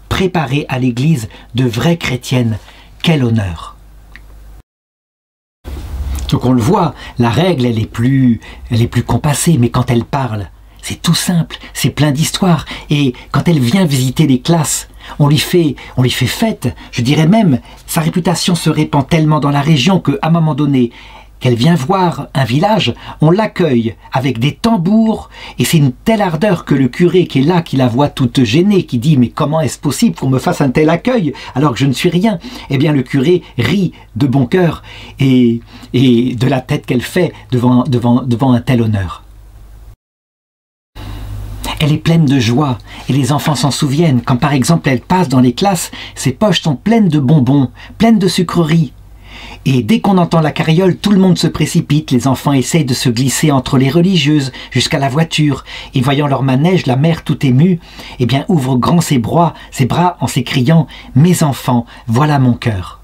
Speaker 1: préparer à l'Église de vraies chrétiennes. Quel honneur! Donc on le voit, la règle elle est plus compassée, mais quand elle parle, c'est tout simple, c'est plein d'histoires. Et quand elle vient visiter les classes, on lui fait fête. Je dirais même, sa réputation se répand tellement dans la région qu'à un moment donné, qu'elle vient voir un village, on l'accueille avec des tambours, et c'est une telle ardeur que le curé qui est là, qui la voit toute gênée, qui dit « Mais comment est-ce possible qu'on me fasse un tel accueil alors que je ne suis rien ?» Eh bien le curé rit de bon cœur et de la tête qu'elle fait devant un tel honneur. Elle est pleine de joie, et les enfants s'en souviennent. Quand par exemple elle passe dans les classes, ses poches sont pleines de bonbons, pleines de sucreries. Et dès qu'on entend la carriole, tout le monde se précipite, les enfants essayent de se glisser entre les religieuses jusqu'à la voiture, et voyant leur manège, la mère tout émue, eh bien ouvre grand ses bras en s'écriant « Mes enfants, voilà mon cœur ».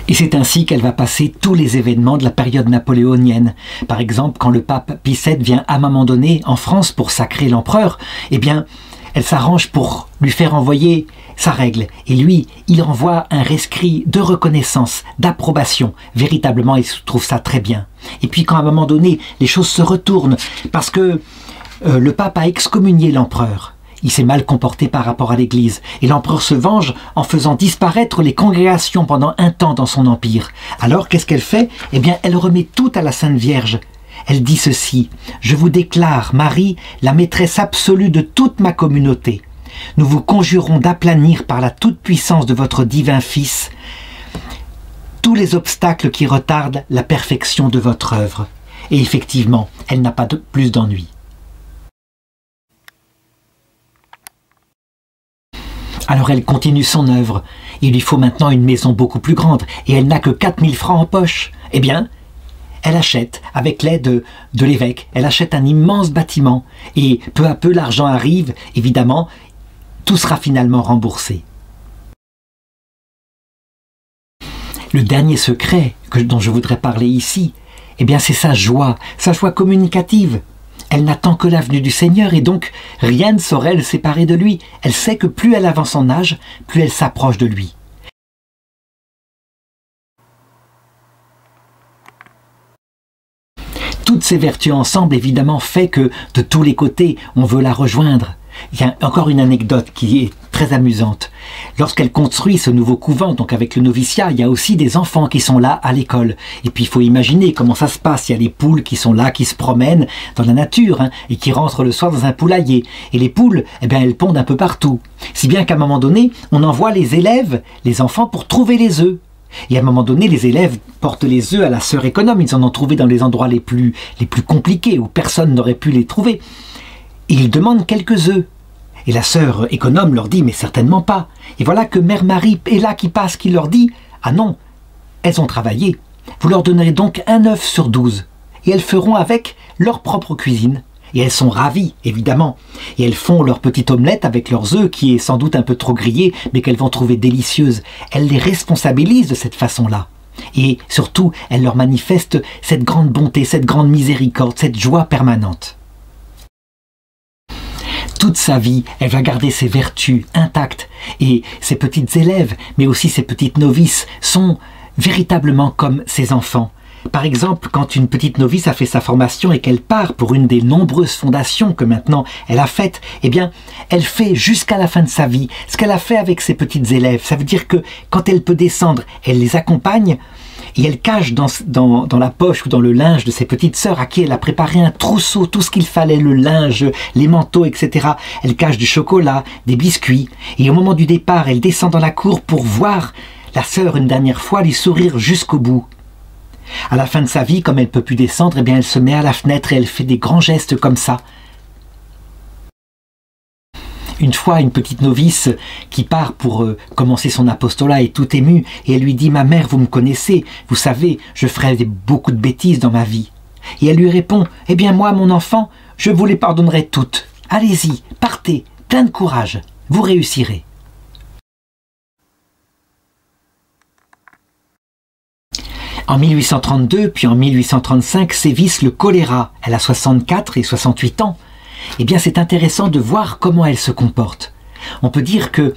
Speaker 1: Et c'est ainsi qu'elle va passer tous les événements de la période napoléonienne. Par exemple, quand le pape Pie VII vient à un moment donné en France pour sacrer l'empereur, eh bien, elle s'arrange pour lui faire envoyer sa règle. Et lui, il envoie un rescrit de reconnaissance, d'approbation. Véritablement, il trouve ça très bien. Et puis quand à un moment donné, les choses se retournent, parce que le pape a excommunié l'empereur. Il s'est mal comporté par rapport à l'Église. Et l'empereur se venge en faisant disparaître les congrégations pendant un temps dans son empire. Alors, qu'est-ce qu'elle fait? Eh bien, elle remet tout à la Sainte Vierge. Elle dit ceci: « Je vous déclare, Marie, la maîtresse absolue de toute ma communauté. Nous vous conjurons d'aplanir par la toute-puissance de votre divin Fils tous les obstacles qui retardent la perfection de votre œuvre. » Et effectivement, elle n'a pas plus d'ennui. Alors elle continue son œuvre. Il lui faut maintenant une maison beaucoup plus grande, et elle n'a que 4000 francs en poche. Eh bien, elle achète, avec l'aide de l'évêque, elle achète un immense bâtiment, et peu à peu l'argent arrive, évidemment, tout sera finalement remboursé. Le dernier secret dont je voudrais parler ici, eh bien c'est sa joie communicative. Elle n'attend que l'avenue du Seigneur et donc rien ne saurait le séparer de lui. Elle sait que plus elle avance en âge, plus elle s'approche de lui. Toutes ces vertus ensemble, évidemment, fait que de tous les côtés, on veut la rejoindre. Il y a encore une anecdote qui est très amusante. Lorsqu'elle construit ce nouveau couvent, donc avec le noviciat, il y a aussi des enfants qui sont là à l'école. Et puis il faut imaginer comment ça se passe. Il y a les poules qui sont là, qui se promènent dans la nature, et qui rentrent le soir dans un poulailler. Et les poules, eh bien, elles pondent un peu partout. Si bien qu'à un moment donné, on envoie les élèves, les enfants, pour trouver les œufs. Et à un moment donné, les élèves portent les œufs à la sœur économe. Ils en ont trouvé dans les endroits les plus compliqués, où personne n'aurait pu les trouver. Et ils demandent quelques œufs. Et la sœur économe leur dit « mais certainement pas ». Et voilà que Mère Marie est là qui passe, qui leur dit « ah non, elles ont travaillé, vous leur donnerez donc un œuf sur 12 ». Et elles feront avec leur propre cuisine. Et elles sont ravies, évidemment. Et elles font leur petite omelette avec leurs œufs, qui est sans doute un peu trop grillée, mais qu'elles vont trouver délicieuse. Elles les responsabilisent de cette façon-là. Et surtout, elles leur manifestent cette grande bonté, cette grande miséricorde, cette joie permanente. Toute sa vie, elle va garder ses vertus intactes. Et ses petites élèves, mais aussi ses petites novices, sont véritablement comme ses enfants. Par exemple, quand une petite novice a fait sa formation et qu'elle part pour une des nombreuses fondations que maintenant elle a faites, eh bien, elle fait jusqu'à la fin de sa vie ce qu'elle a fait avec ses petites élèves. Ça veut dire que quand elle peut descendre, elle les accompagne et elle cache dans la poche ou dans le linge de ses petites sœurs à qui elle a préparé un trousseau, tout ce qu'il fallait, le linge, les manteaux, etc. Elle cache du chocolat, des biscuits. Et au moment du départ, elle descend dans la cour pour voir la sœur une dernière fois lui sourire jusqu'au bout. À la fin de sa vie, comme elle ne peut plus descendre, eh bien elle se met à la fenêtre et elle fait des grands gestes comme ça. Une fois, une petite novice qui part pour commencer son apostolat est tout émue et elle lui dit « Ma mère, vous me connaissez, vous savez, je ferai beaucoup de bêtises dans ma vie. » Et elle lui répond « Eh bien moi, mon enfant, je vous les pardonnerai toutes. Allez-y, partez, plein de courage, vous réussirez. » En 1832, puis en 1835, sévissent le choléra. Elle a 64 et 68 ans. Eh bien, c'est intéressant de voir comment elle se comporte. On peut dire que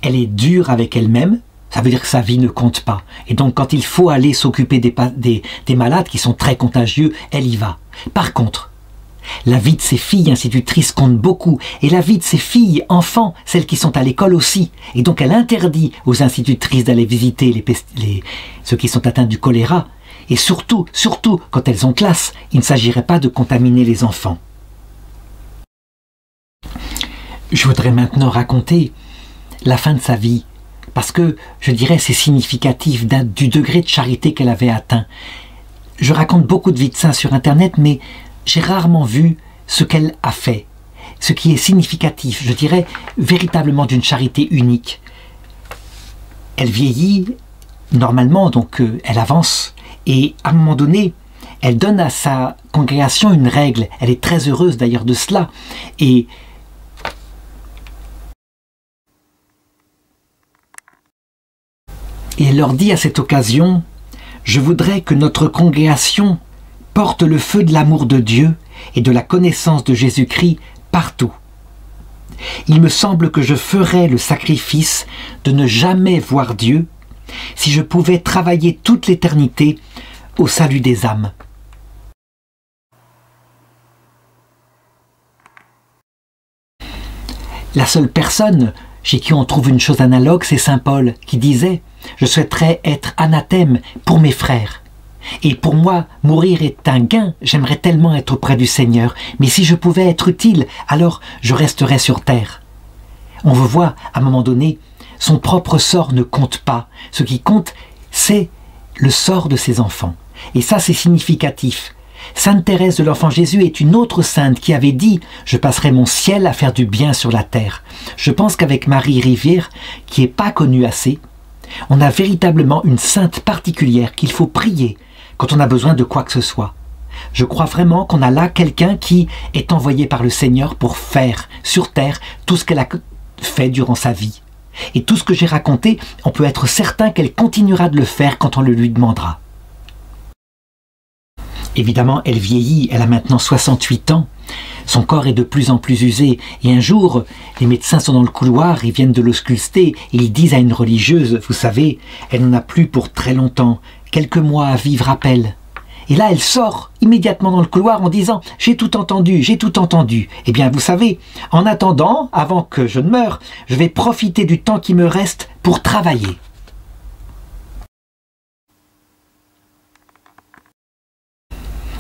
Speaker 1: elle est dure avec elle-même. Ça veut dire que sa vie ne compte pas. Et donc, quand il faut aller s'occuper des malades qui sont très contagieux, elle y va. Par contre, la vie de ses filles institutrices compte beaucoup. Et la vie de ses filles, enfants, celles qui sont à l'école aussi. Et donc elle interdit aux institutrices d'aller visiter ceux qui sont atteints du choléra. Et surtout, quand elles ont classe, il ne s'agirait pas de contaminer les enfants. Je voudrais maintenant raconter la fin de sa vie. Parce que, je dirais, c'est significatif du degré de charité qu'elle avait atteint. Je raconte beaucoup de vies de saints sur Internet, mais j'ai rarement vu ce qu'elle a fait, ce qui est significatif, je dirais, véritablement d'une charité unique. Elle vieillit, normalement, donc elle avance, et à un moment donné, elle donne à sa congrégation une règle. Elle est très heureuse d'ailleurs de cela. Et elle leur dit à cette occasion, « Je voudrais que notre congrégation porte le feu de l'amour de Dieu et de la connaissance de Jésus-Christ partout. Il me semble que je ferais le sacrifice de ne jamais voir Dieu si je pouvais travailler toute l'éternité au salut des âmes. » La seule personne chez qui on trouve une chose analogue, c'est saint Paul qui disait « Je souhaiterais être anathème pour mes frères. Et pour moi, mourir est un gain, j'aimerais tellement être auprès du Seigneur, mais si je pouvais être utile, alors je resterais sur terre. » On veut voir, à un moment donné, son propre sort ne compte pas. Ce qui compte, c'est le sort de ses enfants. Et ça, c'est significatif. Sainte Thérèse de l'Enfant Jésus est une autre sainte qui avait dit « Je passerai mon ciel à faire du bien sur la terre ». Je pense qu'avec Marie Rivière, qui n'est pas connue assez, on a véritablement une sainte particulière qu'il faut prier quand on a besoin de quoi que ce soit. Je crois vraiment qu'on a là quelqu'un qui est envoyé par le Seigneur pour faire sur terre tout ce qu'elle a fait durant sa vie. Et tout ce que j'ai raconté, on peut être certain qu'elle continuera de le faire quand on le lui demandera. Évidemment, elle vieillit, elle a maintenant 68 ans. Son corps est de plus en plus usé. Et un jour, les médecins sont dans le couloir, ils viennent de l'ausculter, et ils disent à une religieuse, vous savez, elle n'en a plus pour très longtemps, quelques mois à vivre à peine. Et là, elle sort immédiatement dans le couloir en disant « J'ai tout entendu, j'ai tout entendu. » Eh bien, vous savez, en attendant, avant que je ne meure, je vais profiter du temps qui me reste pour travailler.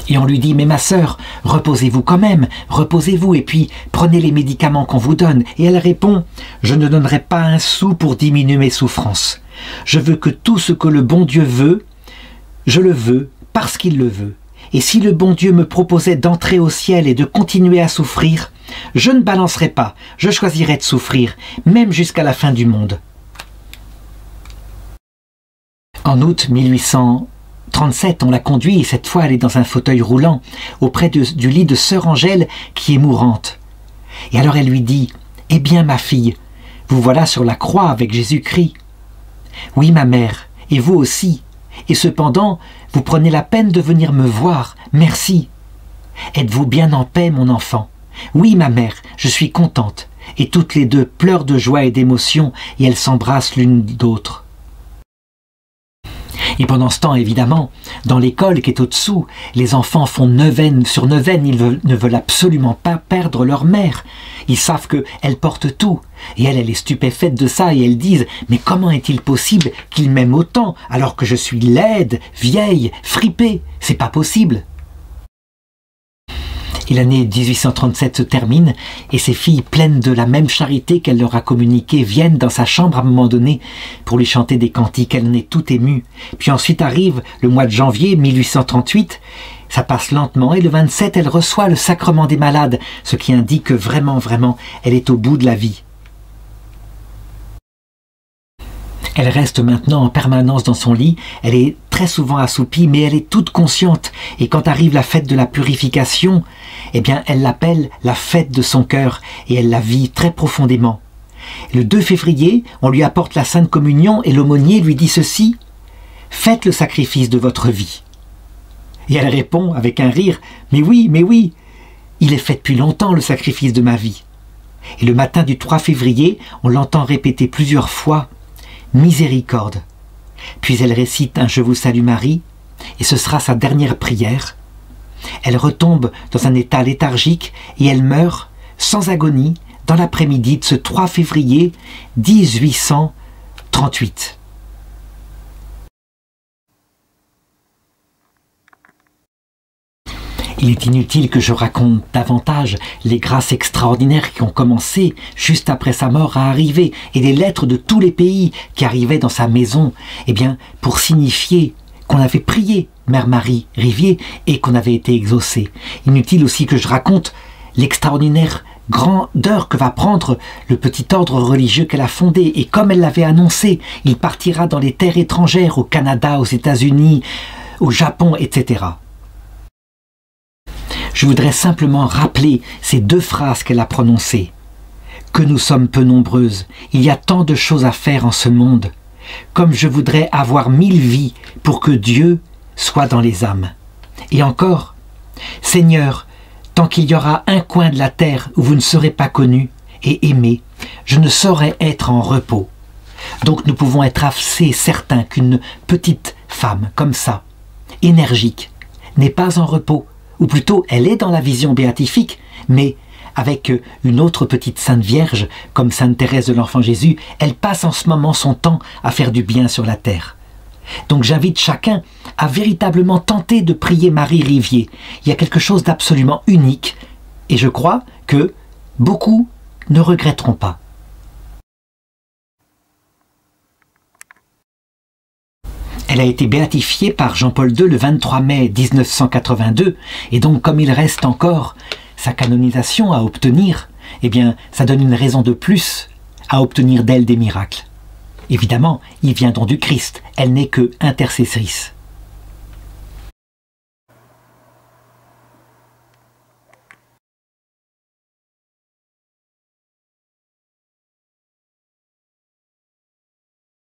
Speaker 1: Et on lui dit « Mais ma sœur, reposez-vous quand même, reposez-vous et puis prenez les médicaments qu'on vous donne. » Et elle répond « Je ne donnerai pas un sou pour diminuer mes souffrances. Je veux que tout ce que le bon Dieu veut, je le veux parce qu'il le veut. Et si le bon Dieu me proposait d'entrer au ciel et de continuer à souffrir, je ne balancerai pas, je choisirais de souffrir, même jusqu'à la fin du monde. » En août 1837, on l'a conduit, et cette fois elle est dans un fauteuil roulant, auprès du lit de sœur Angèle qui est mourante. Et alors elle lui dit « Eh bien ma fille, vous voilà sur la croix avec Jésus-Christ. »« Oui ma mère, et vous aussi. Et cependant, vous prenez la peine de venir me voir. Merci. Êtes-vous bien en paix, mon enfant? Oui, ma mère, je suis contente. » Et toutes les deux pleurent de joie et d'émotion, et elles s'embrassent l'une d'autre. Et pendant ce temps, évidemment, dans l'école qui est au-dessous, les enfants font neuvaine sur neuvaine, ne veulent absolument pas perdre leur mère. Ils savent qu'elle porte tout. Et elle est stupéfaite de ça et elles disent « Mais comment est-il possible qu'il m'aime autant alors que je suis laide, vieille, fripée? C'est pas possible !» Et l'année 1837 se termine et ces filles pleines de la même charité qu'elle leur a communiquée viennent dans sa chambre à un moment donné pour lui chanter des cantiques. Elle en est toute émue. Puis ensuite arrive le mois de janvier 1838. Ça passe lentement et le 27, elle reçoit le sacrement des malades, ce qui indique que vraiment, elle est au bout de la vie. Elle reste maintenant en permanence dans son lit, elle est très souvent assoupie, mais elle est toute consciente. Et quand arrive la fête de la purification, eh bien, elle l'appelle la fête de son cœur et elle la vit très profondément. Le 2 février, on lui apporte la Sainte Communion et l'aumônier lui dit ceci « Faites le sacrifice de votre vie ». Et elle répond avec un rire « Mais oui, il est fait depuis longtemps le sacrifice de ma vie ». Et le matin du 3 février, on l'entend répéter plusieurs fois « Miséricorde ». Puis elle récite un « Je vous salue Marie » et ce sera sa dernière prière. Elle retombe dans un état léthargique et elle meurt sans agonie dans l'après-midi de ce 3 février 1838. Il est inutile que je raconte davantage les grâces extraordinaires qui ont commencé juste après sa mort à arriver et les lettres de tous les pays qui arrivaient dans sa maison, eh bien, pour signifier qu'on avait prié Mère Marie Rivier et qu'on avait été exaucé. Inutile aussi que je raconte l'extraordinaire grandeur que va prendre le petit ordre religieux qu'elle a fondé et comme elle l'avait annoncé, il partira dans les terres étrangères, au Canada, aux États-Unis, au Japon, etc. Je voudrais simplement rappeler ces 2 phrases qu'elle a prononcées. Que nous sommes peu nombreuses, il y a tant de choses à faire en ce monde, comme je voudrais avoir 1000 vies pour que Dieu soit dans les âmes. Et encore, Seigneur, tant qu'il y aura un coin de la terre où vous ne serez pas connus et aimés, je ne saurais être en repos. Donc nous pouvons être assez certains qu'une petite femme comme ça, énergique, n'est pas en repos. Ou plutôt, elle est dans la vision béatifique, mais avec une autre petite Sainte Vierge, comme Sainte Thérèse de l'Enfant Jésus, elle passe en ce moment son temps à faire du bien sur la terre. Donc j'invite chacun à véritablement tenter de prier Marie Rivier. Il y a quelque chose d'absolument unique, et je crois que beaucoup ne regretteront pas. Elle a été béatifiée par Jean-Paul II le 23 mai 1982, et donc comme il reste encore sa canonisation à obtenir, eh bien ça donne une raison de plus à obtenir d'elle des miracles. Évidemment, ils viendront du Christ, elle n'est que intercessrice.